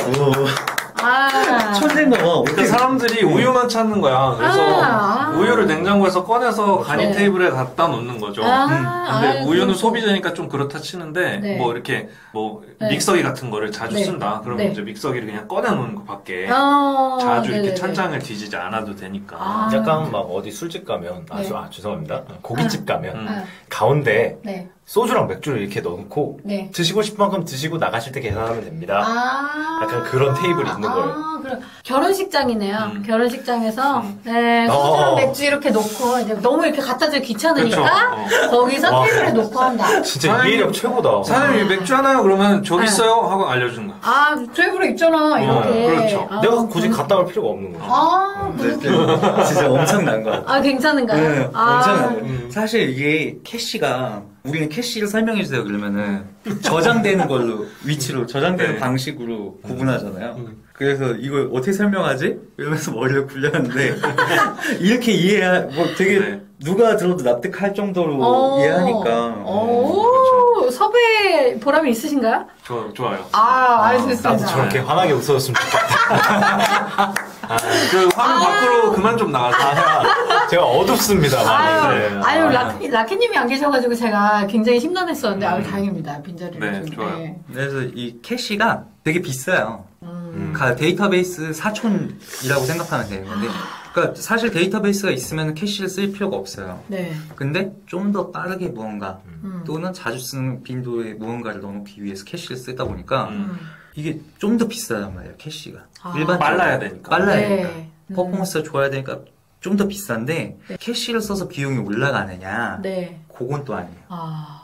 천재인가 봐. 그러니까 사람들이 우유만 찾는 거야. 그래서 우유를 냉장고에서 꺼내서 간이 테이블에 갖다 놓는 거죠. 근데 우유는 소비자니까 좀 그렇다 치는데 뭐 이렇게 믹서기 같은 거를 자주 쓴다. 그러면 이제 믹서기를 그냥 꺼내 놓는 거 밖에 자주 이렇게 찬장을 뒤지지 않아도 되니까. 약간 막 어디 술집 가면 죄송합니다. 고깃집 가면 가운데 소주랑 맥주를 이렇게 넣고 드시고 싶은 만큼 드시고 나가실 때 계산하면 됩니다. 약간 그런 테이블이 있는 거예요. 그럼 결혼식장이네요. 결혼식장에서 소주랑 맥주 이렇게 놓고 이제 너무 이렇게 갖다 주기 귀찮으니까 거기서 테이블에 놓고 한다. 진짜 이해력 최고다. 사장님 맥주 하나요? 그러면 저기 있어요? 하고 알려주는 거야. 테이블에 있잖아 이렇게. 그렇죠. 내가 굳이 갔다 올 필요가 없는 거죠. 진짜 엄청난 거 같아요. 괜찮은가요? 네, 엄청난 거. 사실 이게 캐시가 우리는 캐시를 설명해 주세요 그러면은 저장되는 걸로 위치로 저장되는 방식으로 구분하잖아요. 그래서 이걸 어떻게 설명하지? 이러면서 머리를 굴렸는데 이렇게 되게 누가 들어도 납득할 정도로 이해하니까. 섭외 보람이 있으신가요? 좋아요. 알겠습니다. 나도 저렇게 환하게 웃어줬으면 좋겠다. 그 화면 밖으로 그만 좀 나가세요. 제가 어둡습니다. 라켓님이 안 계셔가지고 제가 굉장히 심란했었는데 다행입니다. 빈자리를 좀. 좋아요. 그래서 이 캐시가 되게 비싸요. 데이터베이스 사촌이라고 생각하면 되는 건데 그러니까 사실 데이터베이스가 있으면 캐시를 쓸 필요가 없어요. 근데 좀 더 빠르게 무언가 또는 자주 쓰는 빈도에 무언가를 넣어놓기 위해서 캐시를 쓰다 보니까 이게 좀 더 비싸단 말이에요. 캐시가 일반적으로 빨라야 되니까 퍼포먼스가 좋아야 되니까 좀 더 비싼데 캐시를 써서 비용이 올라가느냐 그건 또 아니에요.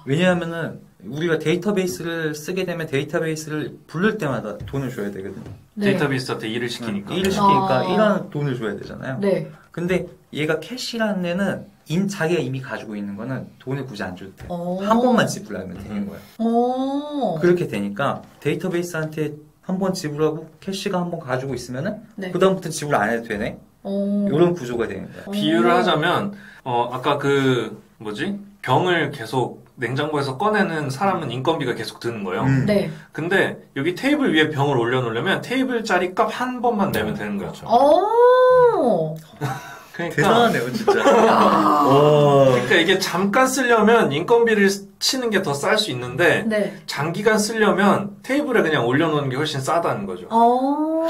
왜냐하면은 우리가 데이터베이스를 쓰게 되면 데이터베이스를 부를 때마다 돈을 줘야 되거든요. 데이터베이스한테 일을 시키니까. 일하는 돈을 줘야 되잖아요. 근데 얘가 캐시라는 애는 자기가 이미 가지고 있는 거는 돈을 굳이 안 줘도 돼. 한 번만 지불하면 되는 거예요. 그렇게 되니까 데이터베이스한테 한 번 지불하고 캐시가 한 번 가지고 있으면은 그다음부터 지불 안 해도 되네. 이런 구조가 되는 거예요. 비유를 하자면 아까 병을 계속 냉장고에서 꺼내는 사람은 인건비가 계속 드는 거예요. 네. 근데 여기 테이블 위에 병을 올려놓으려면 테이블 자리 값 한 번만 내면 되는 거죠. 그러니까 대단하네요, 진짜. 그러니까 이게 잠깐 쓰려면 인건비를 치는 게 더 쌀 수 있는데 네. 장기간 쓰려면 테이블에 그냥 올려놓는 게 훨씬 싸다는 거죠.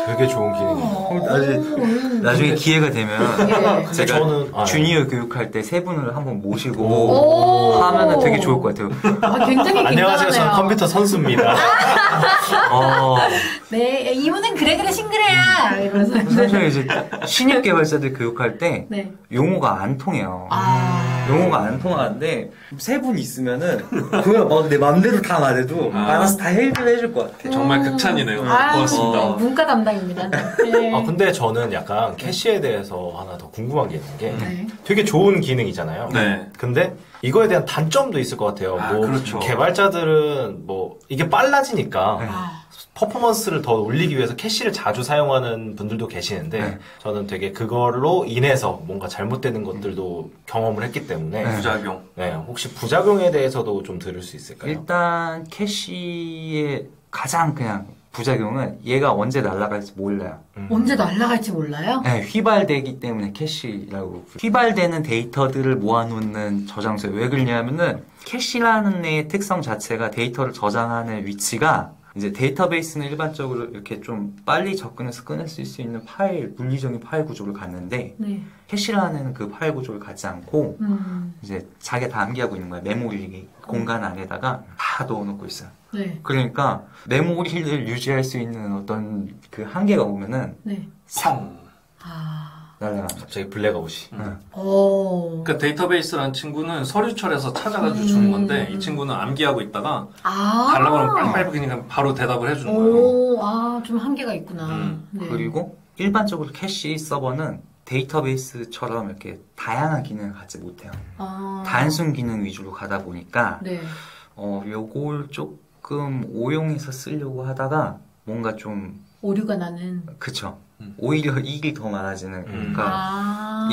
되게 좋은 기능이에요. 나중에 기회가 되면 제가 주니어 교육할 때 세 분을 한번 모시고 하면은 되게 좋을 것 같아요. 굉장히 안녕하세요, 저는 컴퓨터 선수입니다. 네, 이분은 그래 싱그레야 이러면서. 사실 이제 신입 개발자들 교육할 때 용어가 안 통해요. 용어가 안 통하는데 세 분 있으면은 그냥 막 내 맘대로 다 말해도 알아서 다 해결을 해줄 것 같아. 정말 극찬이네요. 고맙습니다. 문과 담당입니다. 네. 근데 저는 약간 캐시에 대해서 하나 더 궁금한 게 있는 게 되게 좋은 기능이잖아요. 네. 근데 이거에 대한 단점도 있을 것 같아요. 그렇죠. 개발자들은 이게 빨라지니까 퍼포먼스를 더 올리기 위해서 캐시를 자주 사용하는 분들도 계시는데 저는 되게 그걸로 인해서 뭔가 잘못되는 것들도 경험을 했기 때문에 부작용. 혹시 부작용에 대해서도 좀 들을 수 있을까요? 일단 캐시의 가장 그냥 부작용은 얘가 언제 날아갈지 몰라요. 언제 날아갈지 몰라요? 네, 휘발되기 때문에 캐시라고. 휘발되는 데이터들을 모아놓는 저장소예요. 왜 그러냐면은 캐시라는 애의 특성 자체가 데이터를 저장하는 위치가 이제 데이터베이스는 일반적으로 이렇게 좀 빨리 접근해서 꺼낼 수 있는 파일, 물리적인 파일 구조를 갖는데 캐시라는 그 파일 구조를 갖지 않고 이제 자기가 다 암기하고 있는 거야. 메모리 공간 안에다가 다 넣어놓고 있어요. 그러니까 메모리를 유지할 수 있는 어떤 그 한계가 오면은 팡! 갑자기 블랙아웃이. 그러니까 데이터베이스라는 친구는 서류철에서 찾아가지고 주는 건데 이 친구는 암기하고 있다가 달라고 하면 빨리빨리 그냥 바로 대답을 해주는 거예요. 좀 한계가 있구나. 그리고 일반적으로 캐시 서버는 데이터베이스처럼 이렇게 다양한 기능을 갖지 못해요. 단순 기능 위주로 가다 보니까 요걸 조금 오용해서 쓰려고 하다가 뭔가 좀 오류가 나는. 그쵸. 오히려 일이 더 많아지는. 그러니까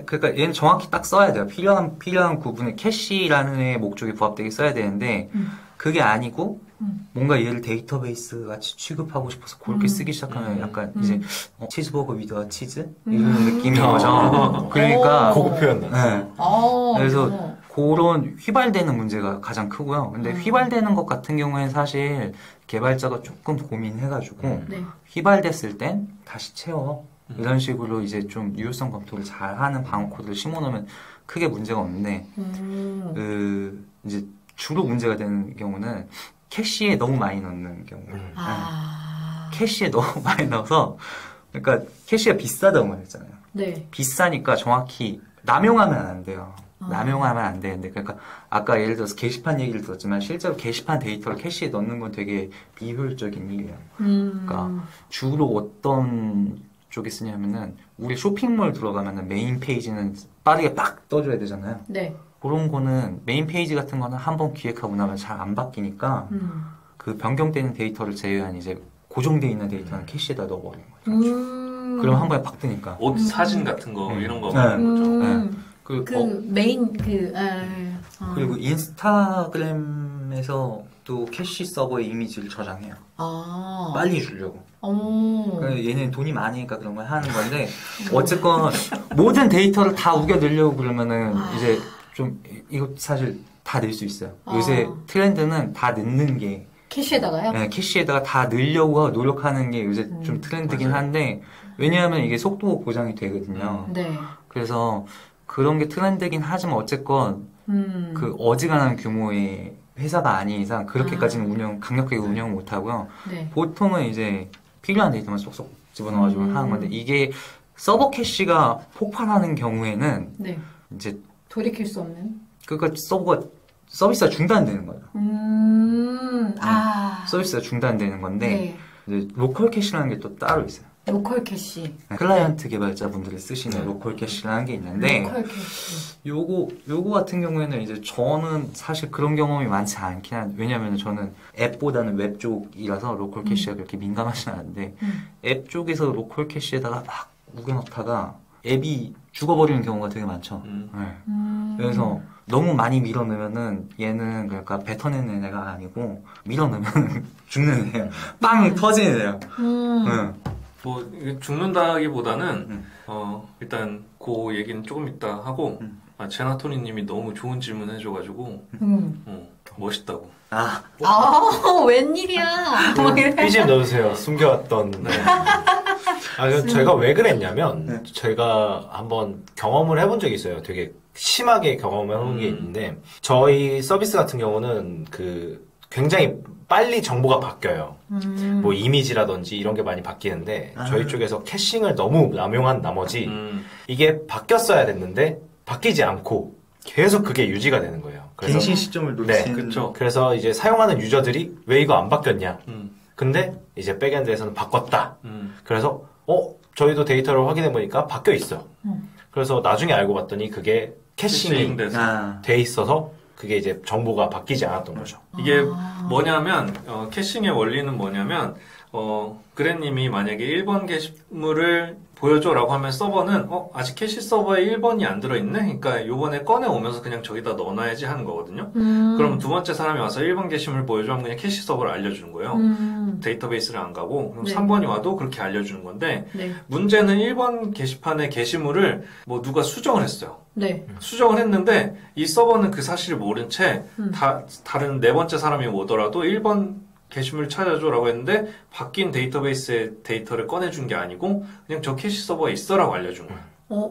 그러니까 얘는 정확히 딱 써야 돼요. 필요한 구분을 캐시라는 애의 목적에 부합되게 써야 되는데 그게 아니고 뭔가 얘를 데이터베이스 같이 취급하고 싶어서 그렇게 쓰기 시작하면 약간 이제 치즈버거 위드와 치즈 이런 느낌인 거죠. 그러니까 고급 표현다. 그래서 그런 휘발되는 문제가 가장 크고요. 근데 휘발되는 것 같은 경우에는 사실 개발자가 조금 고민해가지고 휘발됐을 땐 다시 채워. 이런 식으로 이제 좀 유효성 검토를 잘하는 방어 코드를 심어놓으면 크게 문제가 없는데 이제 주로 문제가 되는 경우는 캐시에 너무 많이 넣는 경우. 캐시에 너무 많이 넣어서 그러니까 캐시가 비싸다고 말했잖아요. 비싸니까 정확히 남용하면 안 돼요. 남용하면 안 되는데, 그러니까 아까 예를 들어서 게시판 얘기를 들었지만 실제로 게시판 데이터를 캐시에 넣는 건 되게 비효율적인 일이에요. 그러니까 주로 어떤 쪽에 쓰냐면은 우리 쇼핑몰 들어가면은 메인 페이지는 빠르게 빡 떠줘야 되잖아요. 그런 거는 메인 페이지 같은 거는 한번 기획하고 나면 잘 안 바뀌니까 그 변경되는 데이터를 제외한 이제 고정되어 있는 데이터는 캐시에다 넣어버리는 거죠. 그럼 한 번에 팍 뜨니까. 옷 사진 같은 거 이런 거 말하는 거죠. 그리고 인스타그램에서 또 캐시 서버의 이미지를 저장해요. 빨리 주려고. 얘는 돈이 많으니까 그런 걸 하는 건데 어쨌건 모든 데이터를 다 우겨 넣으려고 그러면은 이제 좀 이거 사실 다 넣을 수 있어요. 요새 트렌드는 다 넣는 게 캐시에다가요? 네, 캐시에다가 다 넣으려고 노력하는 게 요새 좀 트렌드긴 한데 왜냐하면 이게 속도 보장이 되거든요. 그래서 그런 게 트렌드긴 하지만 어쨌건 그 어지간한 규모의 회사가 아닌 이상 그렇게까지는 강력하게 운영을 못 하고요. 보통은 이제 필요한 데이터만 쏙쏙 집어넣어가지고 하는 건데 이게 서버 캐시가 폭발하는 경우에는 이제 돌이킬 수 없는. 그러니까 서비스가 중단되는 거예요. 서비스가 중단되는 건데 이제 로컬 캐시라는 게 또 따로 있어요. 로컬 캐시. 클라이언트 개발자분들이 쓰시는 로컬 캐시라는 게 있는데 로컬 캐시. 요거 같은 경우에는 이제 저는 사실 그런 경험이 많지 않긴 한데 왜냐면 저는 앱보다는 웹 쪽이라서 로컬 캐시가 그렇게 민감하진 않은데 앱 쪽에서 로컬 캐시에다가 막 우겨넣다가 앱이 죽어버리는 경우가 되게 많죠. 그래서 너무 많이 밀어넣으면은 얘는 그러니까 뱉어내는 애가 아니고 밀어넣으면 죽는 애예요. 빵 터지는 애예요. 뭐 죽는다기보다는 일단 그 얘기는 조금 이따 하고 제나토니님이 너무 좋은 질문 해줘가지고 멋있다고. 웬일이야. BGM 넣으세요. 숨겨왔던. 네. 제가 왜 그랬냐면 제가 한번 경험을 해본 적이 있어요. 되게 심하게 경험을 해본 게 있는데 저희 서비스 같은 경우는 굉장히 빨리 정보가 바뀌어요. 뭐 이미지라든지 이런 게 많이 바뀌는데 저희 쪽에서 캐싱을 너무 남용한 나머지 이게 바뀌었어야 됐는데 바뀌지 않고 계속 그게 유지가 되는 거예요. 그래서 갱신 시점을 놓치는. 네, 그렇죠. 그래서 이제 사용하는 유저들이 왜 이거 안 바뀌었냐. 근데 이제 백엔드에서는 바꿨다. 그래서 저희도 데이터를 확인해 보니까 바뀌어 있어요. 그래서 나중에 알고 봤더니 그게 캐싱이 돼 있어서 그게 이제 정보가 바뀌지 않았던 거죠. 이게 뭐냐면 캐싱의 원리는 뭐냐면 그래님이 만약에 1번 게시물을 보여줘라고 하면 서버는 아직 캐시 서버에 1번이 안 들어있네? 그러니까 요번에 꺼내오면서 그냥 저기다 넣어놔야지 하는 거거든요. 그럼 두 번째 사람이 와서 1번 게시물 보여줘 하면 그냥 캐시 서버를 알려주는 거예요. 데이터베이스를 안 가고 그럼 3번이 와도 그렇게 알려주는 건데 문제는 1번 게시판의 게시물을 뭐 누가 수정을 했어요. 수정을 했는데 이 서버는 그 사실을 모른 채 다른 네 번째 사람이 오더라도 1번 게시물 찾아줘라고 했는데 바뀐 데이터베이스의 데이터를 꺼내준 게 아니고 그냥 저 캐시 서버에 있어라고 알려준 거예요.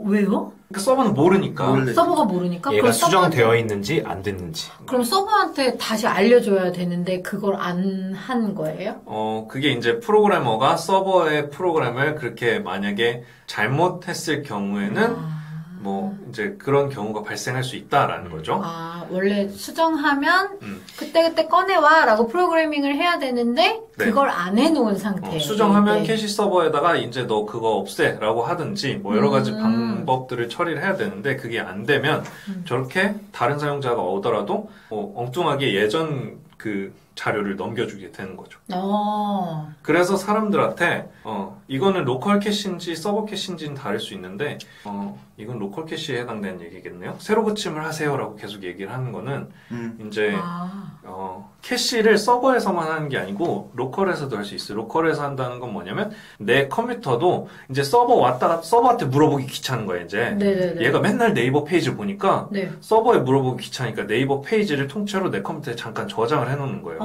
왜요? 그러니까 서버는 모르니까. 서버가 모르니까? 얘가 수정되어 있는지 안 됐는지. 그럼 서버한테 다시 알려줘야 되는데 그걸 안 한 거예요? 그게 이제 프로그래머가 서버의 프로그램을 그렇게 만약에 잘못했을 경우에는 뭐 이제 그런 경우가 발생할 수 있다라는 거죠. 원래 수정하면 그때 꺼내와라고 프로그래밍을 해야 되는데 그걸 안 해놓은 상태예요. 수정하면 캐시 서버에다가 이제 너 그거 없애라고 하든지 뭐 여러 가지 방법들을 처리를 해야 되는데 그게 안 되면 저렇게 다른 사용자가 오더라도 엉뚱하게 예전 자료를 넘겨주게 되는 거죠. 그래서 사람들한테 이거는 로컬 캐시인지 서버 캐시인지는 다를 수 있는데 이건 로컬 캐시에 해당되는 얘기겠네요. 새로 고침을 하세요라고 계속 얘기를 하는 거는 이제 캐시를 서버에서만 하는 게 아니고 로컬에서도 할 수 있어요. 로컬에서 한다는 건 뭐냐면 내 컴퓨터도 이제 서버 왔다가 서버한테 물어보기 귀찮은 거예요. 이제 얘가 맨날 네이버 페이지를 보니까 서버에 물어보기 귀찮으니까 네이버 페이지를 통째로 내 컴퓨터에 잠깐 저장을 해놓는 거예요.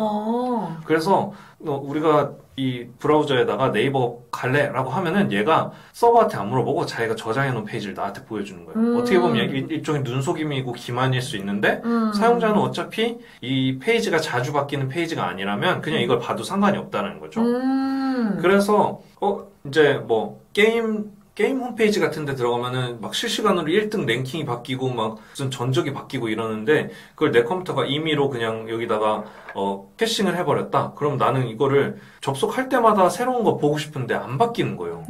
그래서 우리가 이 브라우저에다가 네이버 갈래라고 하면은 얘가 서버한테 안 물어보고 자기가 저장해놓은 페이지를 나한테 보여주는 거예요. 어떻게 보면 일종의 눈속임이고 기만일 수 있는데 사용자는 어차피 이 페이지가 자주 바뀌는 페이지가 아니라면 그냥 이걸 봐도 상관이 없다는 거죠. 그래서 이제 뭐 게임 홈페이지 같은 데 들어가면은 막 실시간으로 1등 랭킹이 바뀌고 막 무슨 전적이 바뀌고 이러는데 그걸 내 컴퓨터가 임의로 그냥 여기다가 캐싱을 해버렸다. 그럼 나는 이거를 접속할 때마다 새로운 거 보고 싶은데 안 바뀌는 거예요.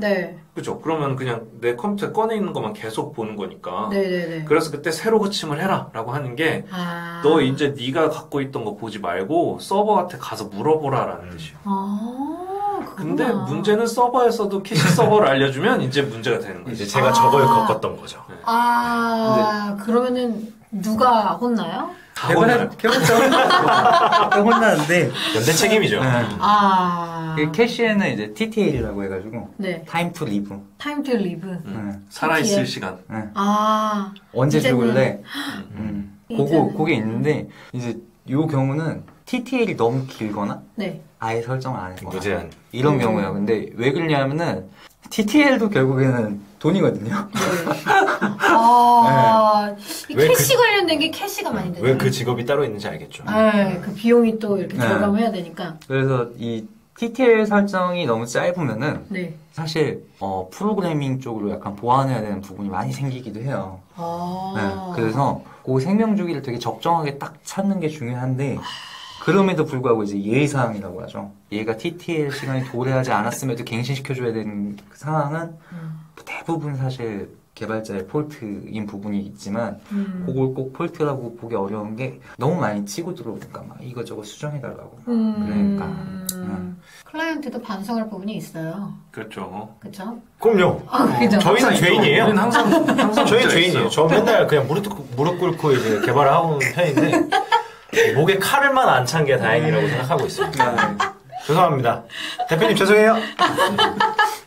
그죠? 그러면 그냥 내 컴퓨터에 꺼내 있는 것만 계속 보는 거니까. 그래서 그때 새로 고침을 해라 라고 하는 게 너 이제 네가 갖고 있던 거 보지 말고 서버한테 가서 물어보라라는 뜻이에요. 근데 문제는 서버에서도 캐시 서버를 알려주면 이제 문제가 되는 거죠. 이제 제가 저걸 겪었던 거죠. 그러면은 누가 혼나요? 혼나는데 연대 책임이죠. 캐시에는 이제 TTL이라고 해가지고 Time to Live. Time to Live. 살아있을 시간. 언제 죽을래? 그게 있는데 이제 요 경우는 TTL이 너무 길거나 아예 설정을 안 해거나 무제한 이런 경우예요. 근데 왜 그러냐면은 TTL도 결국에는 돈이거든요. 이 캐시 관련된 게 캐시가 많이 되죠. 왜 그 직업이 따로 있는지 알겠죠. 그 비용이 또 이렇게 절감해야 되니까. 그래서 이 TTL 설정이 너무 짧으면은 사실 프로그래밍 쪽으로 약간 보완해야 되는 부분이 많이 생기기도 해요. 그래서 그 생명 주기를 되게 적정하게 딱 찾는 게 중요한데 그럼에도 불구하고 이제 예의사항이라고 하죠. 얘가 TTL 시간이 도래하지 않았음에도 갱신시켜줘야 되는 그 상황은 대부분 사실 개발자의 폴트인 부분이 있지만 그걸 꼭 폴트라고 보기 어려운 게 너무 많이 치고 들어오니까 막 이거저거 수정해달라고 그러니까 클라이언트도 반성할 부분이 있어요. 그렇죠. 그렇죠? 그럼요. 그죠? 저희는 죄인이에요. 우리는 항상 저희 죄인이에요. 저 맨날 그냥 무릎 꿇고 이제 개발을 하고 있는 편인데 목에 칼을만 안 찬 게 다행이라고 생각하고 있습니다. 죄송합니다. 대표님 죄송해요.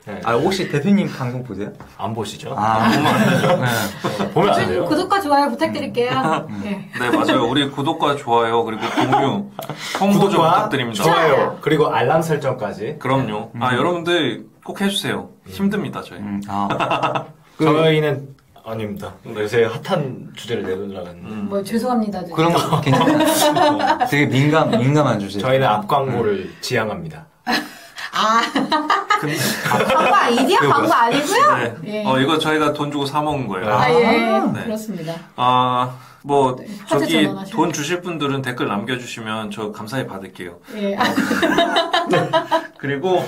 네. 혹시 대표님 방송 보세요? 안 보시죠? 보면 안 되죠. 네. 보면 안 돼요. 구독과 좋아요 부탁드릴게요. 네, 맞아요. 우리 구독과 좋아요 그리고 공유, 홍보 좀 부탁드립니다. 좋아요. 그리고 알람 설정까지. 그럼요. 여러분들 꼭 해주세요. 힘듭니다, 저희. 저희는 아닙니다. 요새 핫한 주제를 내놓으려고 죄송합니다. 그런 거 괜찮아요. 되게 민감한 주제. 저희는 앞 광고를 지향합니다. 광고 아니디야? 광고 아니고요? 네. 예. 이거 저희가 돈 주고 사 먹은 거예요. 네. 그렇습니다. 저기 돈 주실 분들은 댓글 남겨주시면 저 감사히 받을게요. 예. 그리고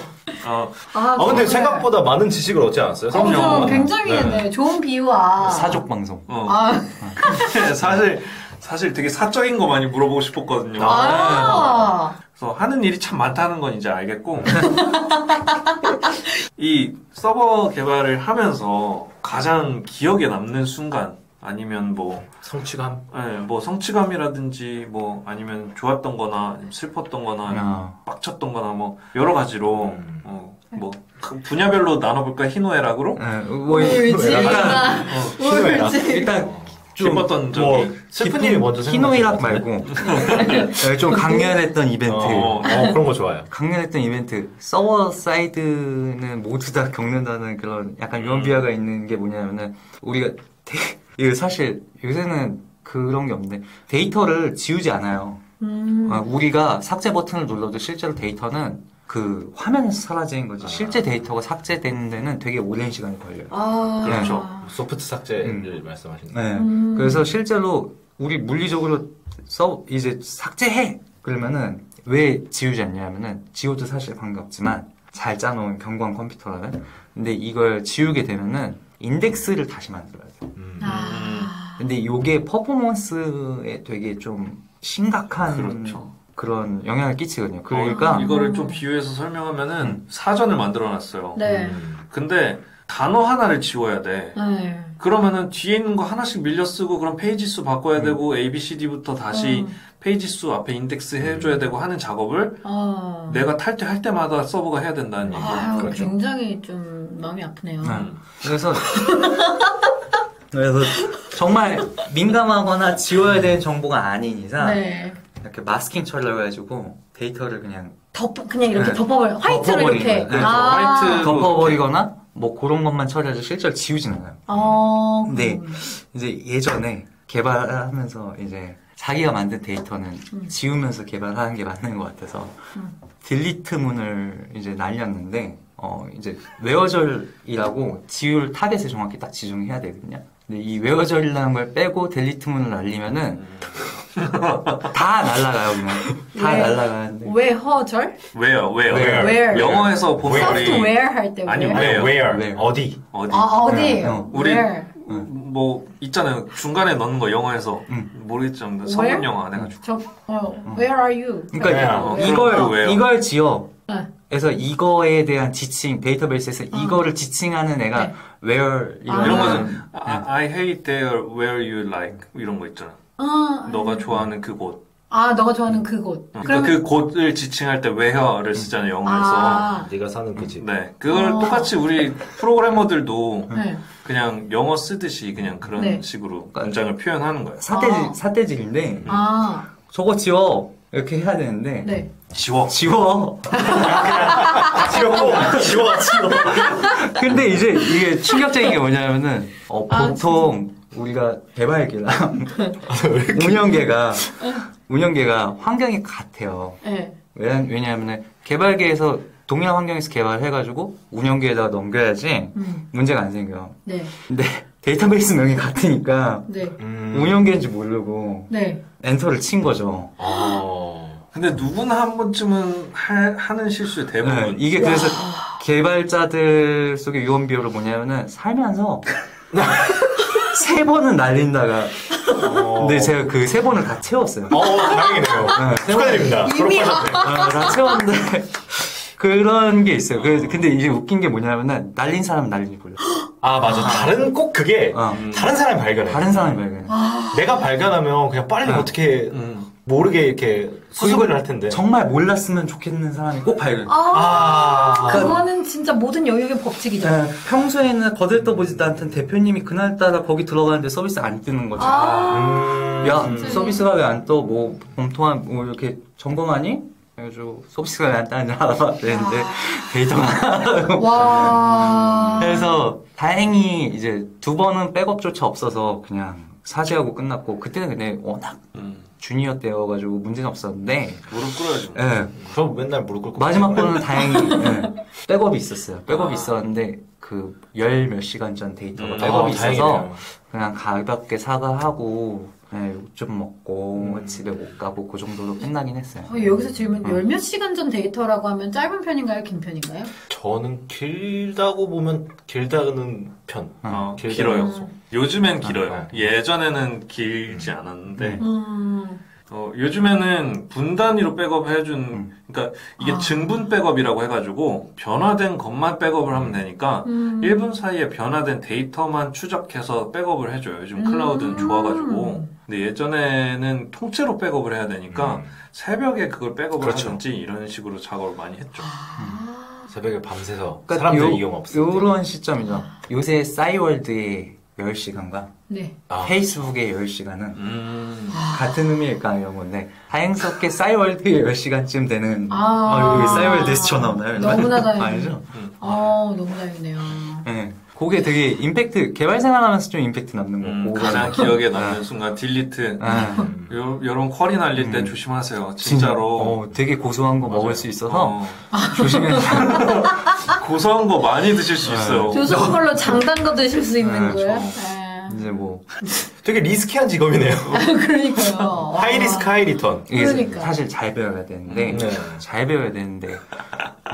근데 생각보다 많은 지식을 얻지 않았어요? 그럼요. 굉장히 좋은 비유와 사족 방송. 사실 되게 사적인 거 많이 물어보고 싶었거든요. 그래서 하는 일이 참 많다는 건 이제 알겠고 이 서버 개발을 하면서 가장 기억에 남는 순간 아니면 성취감? 네, 성취감이라든지 아니면 좋았던 거나 슬펐던 거나 빡쳤던 거나 여러 가지로 분야별로 나눠볼까? 희노애락으로? 일단 좀 기뻤던 적이 슬픈 일이 먼저 희노애락 말고 좀 강렬했던 이벤트 그런 거 좋아요. 강렬했던 이벤트 서버 사이드는 모두 다 겪는다는 그런 약간 유언비어가 있는 게 뭐냐면은 우리가 사실 요새는 그런 게 없는데 데이터를 지우지 않아요. 우리가 삭제 버튼을 눌러도 실제로 데이터는 그 화면에서 사라지는 거지. 실제 데이터가 삭제되는 데는 되게 오랜 시간이 걸려요. 그렇죠. 소프트 삭제를 말씀하시는 거예요. 네. 그래서 실제로 우리 물리적으로 이제 삭제해! 그러면은 왜 지우지 않냐면은 지워도 사실 관계없지만 잘 짜놓은 경관 컴퓨터라면 근데 이걸 지우게 되면은 인덱스를 다시 만들어야 돼요. 근데 이게 퍼포먼스에 되게 좀 심각한 그렇죠. 그런 영향을 끼치거든요. 그러니까 이거를 좀 비유해서 설명하면은 사전을 만들어놨어요. 네. 근데 단어 하나를 지워야 돼. 그러면은 뒤에 있는 거 하나씩 밀려 쓰고 그럼 페이지 수 바꿔야 되고 A, B, C, D부터 다시 페이지 수 앞에 인덱스 해줘야 되고 하는 작업을 내가 할 때마다 서버가 해야 된다는 얘기예요. 그렇죠. 굉장히 좀 마음이 아프네요. 그래서 정말 민감하거나 지워야 되는 정보가 아닌 이상 이렇게 마스킹 처리를 해가지고 데이터를 그냥 이렇게 덮어버려 화이트로 이렇게 화이트 덮어버리거나 그런 것만 처리하지 실제로 지우진 않아요. 근데 이제 예전에 개발하면서 이제 자기가 만든 데이터는 지우면서 개발하는 게 맞는 것 같아서 딜리트 문을 이제 날렸는데 이제 웨어절이라고 지울 타겟을 정확히 딱 지정해야 되거든요. 근데 이 웨어절이라는 걸 빼고 딜리트 문을 날리면은 다 날라가요, 그냥. 다 날라가는데. 웨어절? Where. 영어에서 보면 소프트웨어 할 때. 아니, where. 어디. 어디. 우리 있잖아요. 중간에 넣는 거 영어에서 모르겠지만 성분 영어 안 해가지고. Where are you? 그러니까 이걸 지어. 그래서 이거에 대한 지칭, 데이터베이스에서 이거를 지칭하는 애가 where 이런 거는 I hate there where you like 이런 거 있잖아. 너가 좋아하는 그곳. 너가 좋아하는 그곳. 그러니까 그 곳을 지칭할 때 where를 쓰잖아요, 영어에서. 네가 사는 그 집. 네. 그걸 똑같이 우리 프로그래머들도 그냥 영어 쓰듯이 그냥 그런 식으로 문장을 표현하는 거예요. 삿대질인데 저거 지워. 이렇게 해야 되는데 지워. 지워. 근데 이제 이게 충격적인 게 뭐냐면은 보통 우리가 개발계랑 운영계가 환경이 같아요. 왜냐하면 개발계에서 동일한 환경에서 개발해가지고 운영계에다가 넘겨야지 문제가 안 생겨요. 근데 데이터베이스 명이 같으니까 운영계인지 모르고 엔터를 친 거죠. 근데 누구나 한 번쯤은 하는 실수의 대부분. 이게 그래서 개발자들 속의 유언비어로 뭐냐면은 살면서 3번은 날린다가 근데 제가 그 3번을 다 채웠어요. 다행이네요. 축하드립니다. 졸업하셨네. 다 채웠는데 그런 게 있어요. 근데 이게 웃긴 게 뭐냐면은 날린 사람은 날리지 몰라. 맞아. 꼭 그게 다른 사람이 발견해. 다른 사람이 발견해. 내가 발견하면 그냥 빨리 어떻게 모르게 이렇게 수습을 할 텐데. 정말 몰랐으면 좋겠는 사람이 꼭 발견해. 그거는 진짜 모든 영역의 법칙이죠. 평소에는 거들떠보지도 않던 대표님이 그날따라 거기 들어가는데 서비스 안 뜨는 거죠. 야, 서비스가 왜 안 떠? 뭐 검토한 뭐 이렇게 점검하니? 그래가지고 서비스가 왜 안 뜨는지 알아봤는데 데이터가 와. 그래서 다행히 이제 2번은 백업조차 없어서 그냥 사죄하고 끝났고 그때는 근데 워낙 주니어 때여가지고 문제는 없었는데 무릎 꿇어야죠. 네. 그럼 맨날 무릎 꿇고 마지막 거는 다행히 백업이 있었어요. 백업이 있었는데 그 10몇 시간 전 데이터가 백업이 있어서 다행이네요. 그냥 가볍게 사과하고 욕 좀 먹고 집에 못 가고 그 정도로 끝나긴 했어요. 여기서 질문 10몇 시간 전 데이터라고 하면 짧은 편인가요? 긴 편인가요? 저는 길다고 보면 길다는 편. 길어요. 요즘엔 길어요. 예전에는 길지 않았는데 요즘에는 분 단위로 백업 해준 그러니까 이게 증분 백업이라고 해가지고 변화된 것만 백업을 하면 되니까 1분 사이에 변화된 데이터만 추적해서 백업을 해줘요. 요즘 클라우드는 좋아가지고. 근데 예전에는 통째로 백업을 해야 되니까 새벽에 그걸 백업을 하든지 이런 식으로 작업을 많이 했죠. 새벽에 밤새서 그러니까 사람들 이용 없어요. 요런 시점이죠. 요새 싸이월드의 10시간과 페이스북의 10시간은 같은 의미일까 이런 건데 다행스럽게 싸이월드의 10시간쯤 되는 여기 싸이월드에서 전화 오나요? 너무나 다행이네요. 아니죠? 너무 다행이네요. 네. 그게 되게 임팩트, 개발 생활하면서 좀 임팩트 남는 거고. 가장 기억에 남는 순간, 딜리트. 여러분, 쿼리 날릴 때 조심하세요. 진짜로. 되게 고소한 거 먹을 수 있어서. 조심해야 고소한 거 많이 드실 수 있어요. 고소한 걸로 장단 거 드실 수 있는 거예요? 이제 뭐. 되게 리스키한 직업이네요. 그러니까요. 하이 리스크, 하이 리턴. 이게 그러니까. 사실 잘 배워야 되는데,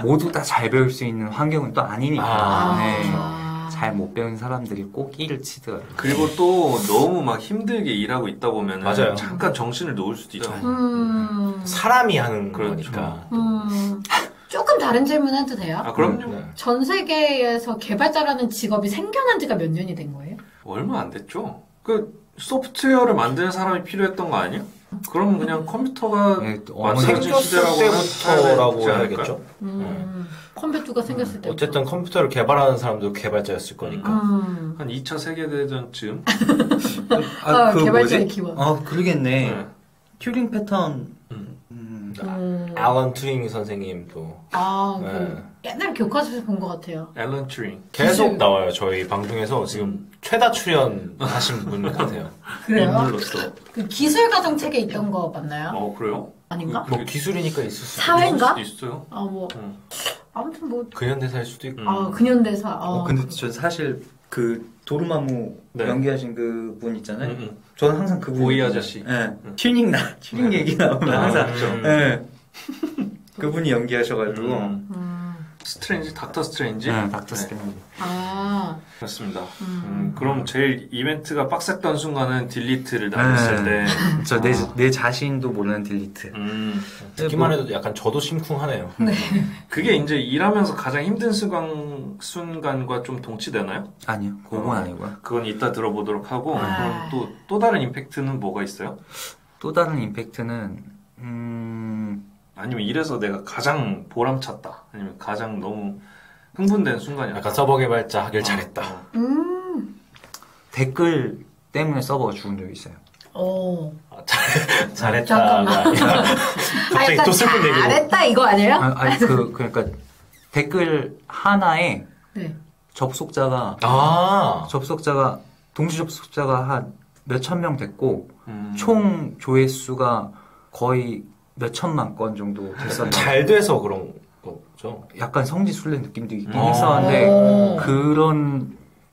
모두 다 잘 배울 수 있는 환경은 또 아니니까. 잘 못 배운 사람들이 꼭 끼를 치더라고요. 그리고 또 너무 막 힘들게 일하고 있다 보면 맞아요. 잠깐 정신을 놓을 수도 있잖아요. 사람이 하는 거니까. 조금 다른 질문 해도 돼요? 그럼요. 전 세계에서 개발자라는 직업이 생겨난 지가 몇 년이 된 거예요? 얼마 안 됐죠. 그 소프트웨어를 만드는 사람이 필요했던 거 아니에요? 그럼 그냥 컴퓨터가 생겼을 때부터라고 해야겠죠. 컴퓨터가 생겼을 때. 어쨌든 컴퓨터를 개발하는 사람도 개발자였을 거니까. 한 2차 세계대전쯤. 개발자의 기원. 그러겠네. 튜링 패턴. 앨런 튜링 선생님도. 옛날 교과서에서 본 것 같아요. 앨런 튜링. 계속 나와요. 저희 방송에서 지금 최다 출연하신 분 같아요. 그래요? 인물로서. 그 기술 가정 책에 있던 거 맞나요? 그래요? 아닌가? 뭐 기술이니까 있을 수 사회인가? 있어요. 아무튼 뭐 근현대사일 수도 있고. 근현대사. 근데 저 사실 그 도루마무 연기하신 그 분 있잖아요. 저는 항상 그 보이 아저씨. 튜닝 얘기 나오면 항상 그분이 연기하셔가지고. 스트레인지? 닥터 스트레인지? 닥터 스트레인지. 그렇습니다. 그럼 제일 이벤트가 빡셌던 순간은 딜리트를 날렸을 때. 내 자신도 모르는 딜리트. 듣기만 해도 약간 저도 심쿵하네요. 그게 이제 일하면서 가장 힘든 순간과 좀 동치되나요? 아니요. 그건 아니고요. 그건 이따 들어보도록 하고. 그럼 또 다른 임팩트는 뭐가 있어요? 또 다른 임팩트는, 아니면 이래서 내가 가장 보람찼다. 아니면 가장 너무 흥분된 순간이야. 약간 서버 개발자 하길 잘했다. 댓글 때문에 서버가 죽은 적이 있어요. 잘했다. 갑자기 또 슬픈 얘기고. 잘했다 이거 아니에요? 그러니까 댓글 하나에 접속자가 동시 접속자가 한 몇천 명 됐고 총 조회수가 거의 몇 천만 건 정도 됐었는데 잘 돼서 그런 거죠. 약간 성지순례 느낌도 있긴 했었는데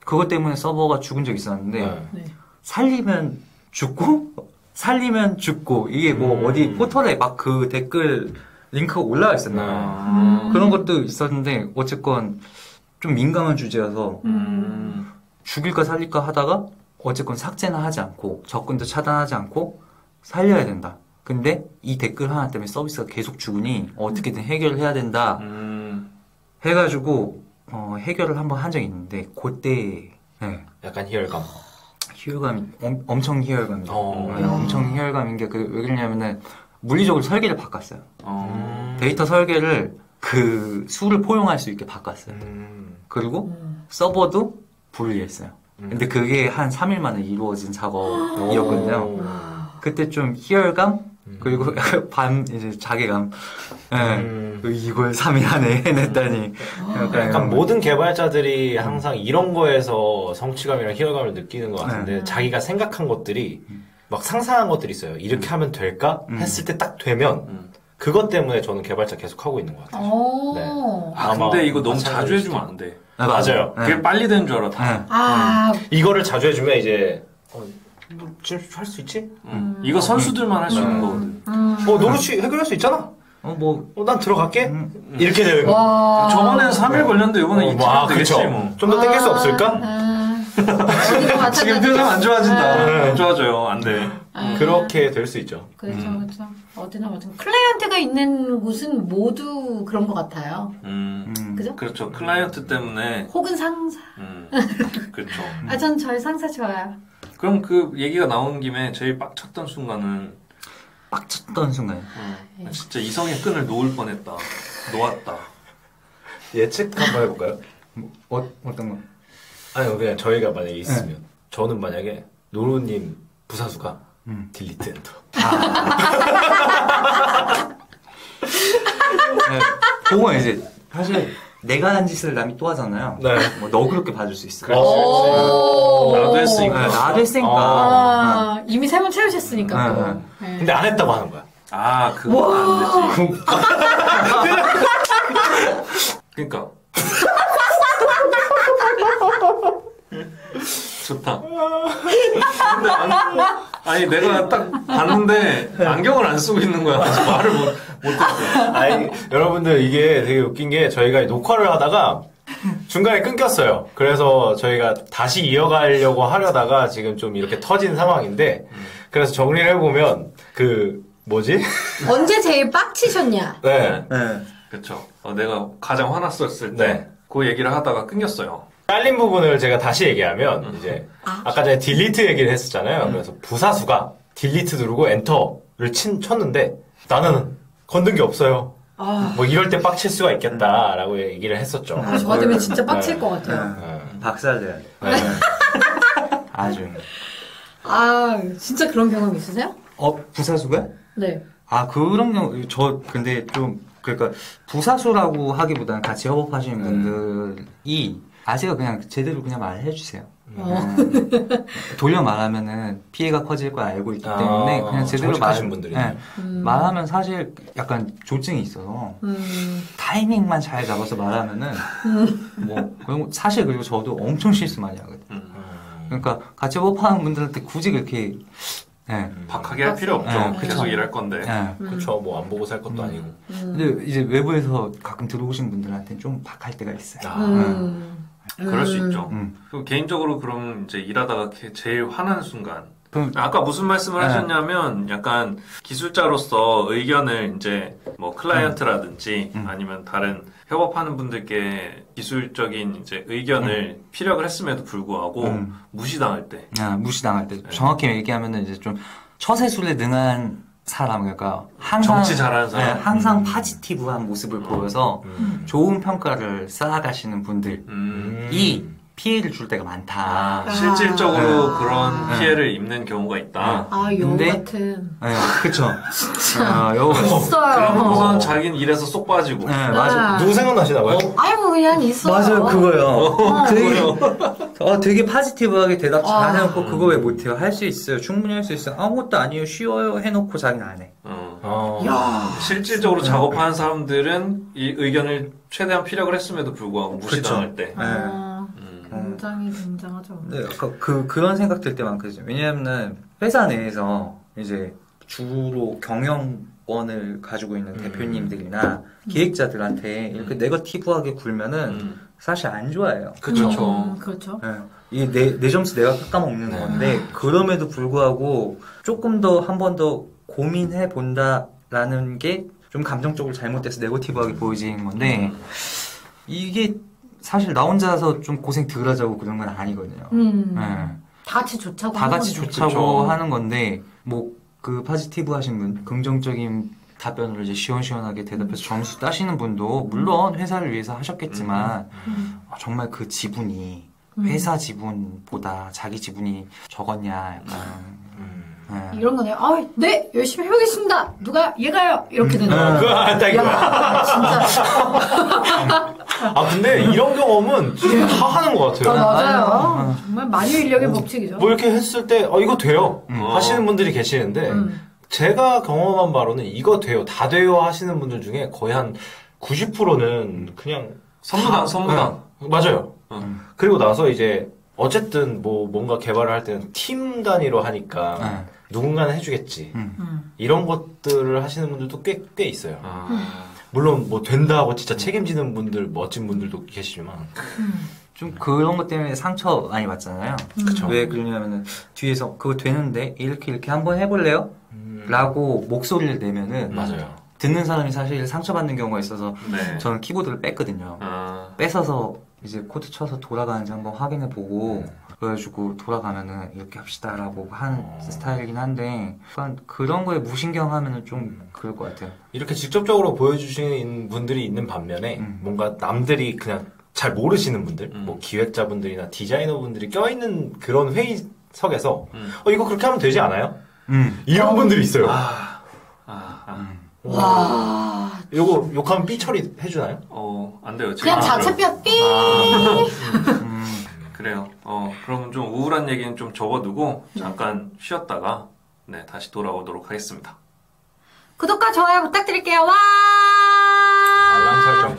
그것 때문에 서버가 죽은 적이 있었는데 살리면 죽고 이게 뭐 어디 포털에 막 그 댓글 링크가 올라와 있었나 그런 것도 있었는데 어쨌건 좀 민감한 주제여서 죽일까 살릴까 하다가 어쨌건 삭제는 하지 않고 접근도 차단하지 않고 살려야 된다. 근데 이 댓글 하나 때문에 서비스가 계속 죽으니 어떻게든 해결을 해야 된다. 해가지고 해결을 한번 한 적이 있는데 그때 네. 약간 희열감. 엄청 희열감이죠. 엄청 희열감인 게 왜 그러냐면은 물리적으로 설계를 바꿨어요. 데이터 설계를 그 수를 포용할 수 있게 바꿨어요. 그리고 서버도 분리했어요. 근데 그게 한 3일 만에 이루어진 작업이었거든요. 그때 좀 희열감 그리고 이제 자괴감. 이걸 3일 안에 해냈다니. 약간 모든 개발자들이 항상 이런 거에서 성취감이랑 희열감을 느끼는 것 같은데 자기가 생각한 것들이 막 상상한 것들이 있어요. 이렇게 하면 될까? 했을 때 딱 되면 그것 때문에 저는 개발자 계속 하고 있는 것 같아요. 네. 근데 이거 너무 자주 해주면 안 돼. 맞아요. 그게 빨리 되는 줄 알아. 이거를 자주 해주면 이제 지금 할 수 있지? 이거 선수들만 할 수 있는 거거든. 너는 해결할 수 있잖아. 난 들어갈게. 이렇게 되는 거. 저번엔 3일 걸렸는데 이번엔 이틀 되겠지 뭐. 좀 더 땡길 수 없을까? 지금 표정 안 좋아진다. 안 좋아져요. 안 돼. 그렇게 될 수 있죠. 그렇죠. 어디나 마찬가지. 클라이언트가 있는 곳은 모두 그런 것 같아요. 그죠? 그렇죠. 클라이언트 때문에. 혹은 상사. 그렇죠. 전 저희 상사 좋아요. 그럼 그 얘기가 나온 김에 제일 빡쳤던 순간은? 빡쳤던 순간. 진짜 이성의 끈을 놓을 뻔했다. 놓았다. 예측 한번 해볼까요? 어떤 거? 아니요, 그냥 저희가 만약에 있으면. 저는 만약에 노루님 부사수가 딜리트 엔터. 그건 이제 사실 내가 한 짓을 남이 또 하잖아요. 네. 너 그렇게 봐줄 수 있어. 나도 했으니까. 나도 했으니까. 이미 3번 채우셨으니까. 근데 안 했다고 하는 거야. 그거 안 되지. 그러니까. 좋다. 근데 아니 내가 딱 봤는데 안경을 안 쓰고 있는 거야. 그래서 말을 못했어. 아니 여러분들 이게 되게 웃긴 게 저희가 녹화를 하다가 중간에 끊겼어요. 그래서 저희가 다시 이어가려고 하려다가 지금 좀 이렇게 터진 상황인데 그래서 정리를 해보면 언제 제일 빡치셨냐? 네. 그렇죠. 내가 가장 화났었을 때 그 얘기를 하다가 끊겼어요. 잘린 부분을 제가 다시 얘기하면 이제 아까 전에 딜리트 얘기를 했었잖아요. 그래서 부사수가 딜리트 누르고 엔터를 쳤는데 나는 건든 게 없어요. 이럴 때 빡칠 수가 있겠다라고 얘기를 했었죠. 저 같으면 진짜 빡칠 것 같아요. 박살내야 돼. 아주. 진짜 그런 경험 있으세요? 부사수가? 네. 그런 경우, 근데 좀, 그러니까, 부사수라고 하기보다는 같이 협업하시는 분들이, 아직은 그냥 제대로 그냥 말해주세요. 돌려 말하면은 피해가 커질 걸 알고 있기 때문에 그냥 제대로 말하면 사실 약간 조증이 있어서 타이밍만 잘 잡아서 말하면은 사실 그리고 저도 엄청 실수 많이 하거든요. 그러니까 같이 협업하는 분들한테 굳이 그렇게 박하게 할 필요 없죠. 계속 일할 건데. 그렇죠. 안 보고 살 것도 아니고. 근데 이제 외부에서 가끔 들어오신 분들한테는 좀 박할 때가 있어요. 그럴 수 있죠. 개인적으로 그럼 이제 일하다가 제일 화난 순간. 아까 무슨 말씀을 하셨냐면 약간 기술자로서 의견을 이제 클라이언트라든지 아니면 다른 협업하는 분들께 기술적인 이제 의견을 피력을 했음에도 불구하고 무시당할 때. 무시당할 때. 정확히 얘기하면은 이제 좀 처세술에 능한 사람, 그러니까 항상 정치 잘하는 사람, 항상 파지티브한 모습을 보여서 좋은 평가를 쌓아가시는 분들이 피해를 줄 때가 많다. 실질적으로 그런 피해를 입는 경우가 있다. 용 같은. 그쵸. 있어요. 그러고선 자기는 일에서 쏙 빠지고. 맞아. 누구 생각나시나 봐요? 그냥 있어요. 맞아요, 그거요. 되게 파지티브하게 대답 잘해놓고 그거 왜 못해요? 할 수 있어요. 충분히 할 수 있어요. 아무것도 아니에요. 쉬워요. 해놓고 자기는 안 해. 실질적으로 작업하는 사람들은 이 의견을 최대한 피력을 했음에도 불구하고 무시당할 때. 굉장하죠. 네, 아까 그런 생각 들 때 많거든요. 왜냐하면 회사 내에서 이제 주로 경영권을 가지고 있는 대표님들이나 기획자들한테 이렇게 네거티브하게 굴면은 사실 안 좋아해요. 그렇죠. 그렇죠. 이게 내 점수 내가 깎아먹는 건데 그럼에도 불구하고 조금 더 한 번 더 고민해 본다라는 게 좀 감정적으로 잘못돼서 네거티브하게 보여지는 건데 이게 사실 나 혼자서 좀 고생 덜 하자고 그런 건 아니거든요. 다 같이 좋자고 다 같이 좋자고 하는 건데 뭐 그 파지티브 하신 분 긍정적인 답변으로 이제 시원시원하게 대답해서 점수 따시는 분도 물론 회사를 위해서 하셨겠지만 정말 그 지분이 회사 지분보다 자기 지분이 적었냐 약간 이런 거네요. 네 열심히 해보겠습니다. 누가 얘가요 이렇게 되는 거예요. 딱 이거야. 진짜. 근데 이런 경험은 다 하는 것 같아요. 맞아요. 정말 만유인력의 법칙이죠. 뭐 이렇게 했을 때 이거 돼요 하시는 분들이 계시는데 제가 경험한 바로는 이거 돼요 다 돼요 하시는 분들 중에 거의 한 90%는 그냥 선무당 맞아요. 그리고 나서 이제 어쨌든 뭐 뭔가 개발을 할 때는 팀 단위로 하니까 누군가는 해주겠지. 이런 것들을 하시는 분들도 꽤 있어요. 물론 뭐 된다고 진짜 책임지는 분들, 멋진 분들도 계시지만 좀 그런 것 때문에 상처 많이 받잖아요. 그쵸. 왜 그러냐면은 뒤에서 그거 되는데 이렇게 한번 해볼래요? 라고 목소리를 내면은 맞아요. 듣는 사람이 사실 상처받는 경우가 있어서 저는 키보드를 뺐거든요. 뺏어서 이제 코드 쳐서 돌아가는지 한번 확인해보고 그래가지고 돌아가면은 이렇게 합시다라고 한 스타일이긴 한데 그런 거에 무신경하면은 좀 그럴 것 같아요. 이렇게 직접적으로 보여주시는 분들이 있는 반면에 뭔가 남들이 그냥 잘 모르시는 분들 뭐 기획자분들이나 디자이너분들이 껴있는 그런 회의석에서 이거 그렇게 하면 되지 않아요? 이런 분들이 있어요. 와. 요거 욕하면 삐 처리 해주나요? 안 돼요. 그냥 자체뼈 삐. 그래요. 그럼 좀 우울한 얘기는 좀 접어두고 잠깐 쉬었다가 다시 돌아오도록 하겠습니다. 구독과 좋아요 부탁드릴게요. 와. 알람 설정.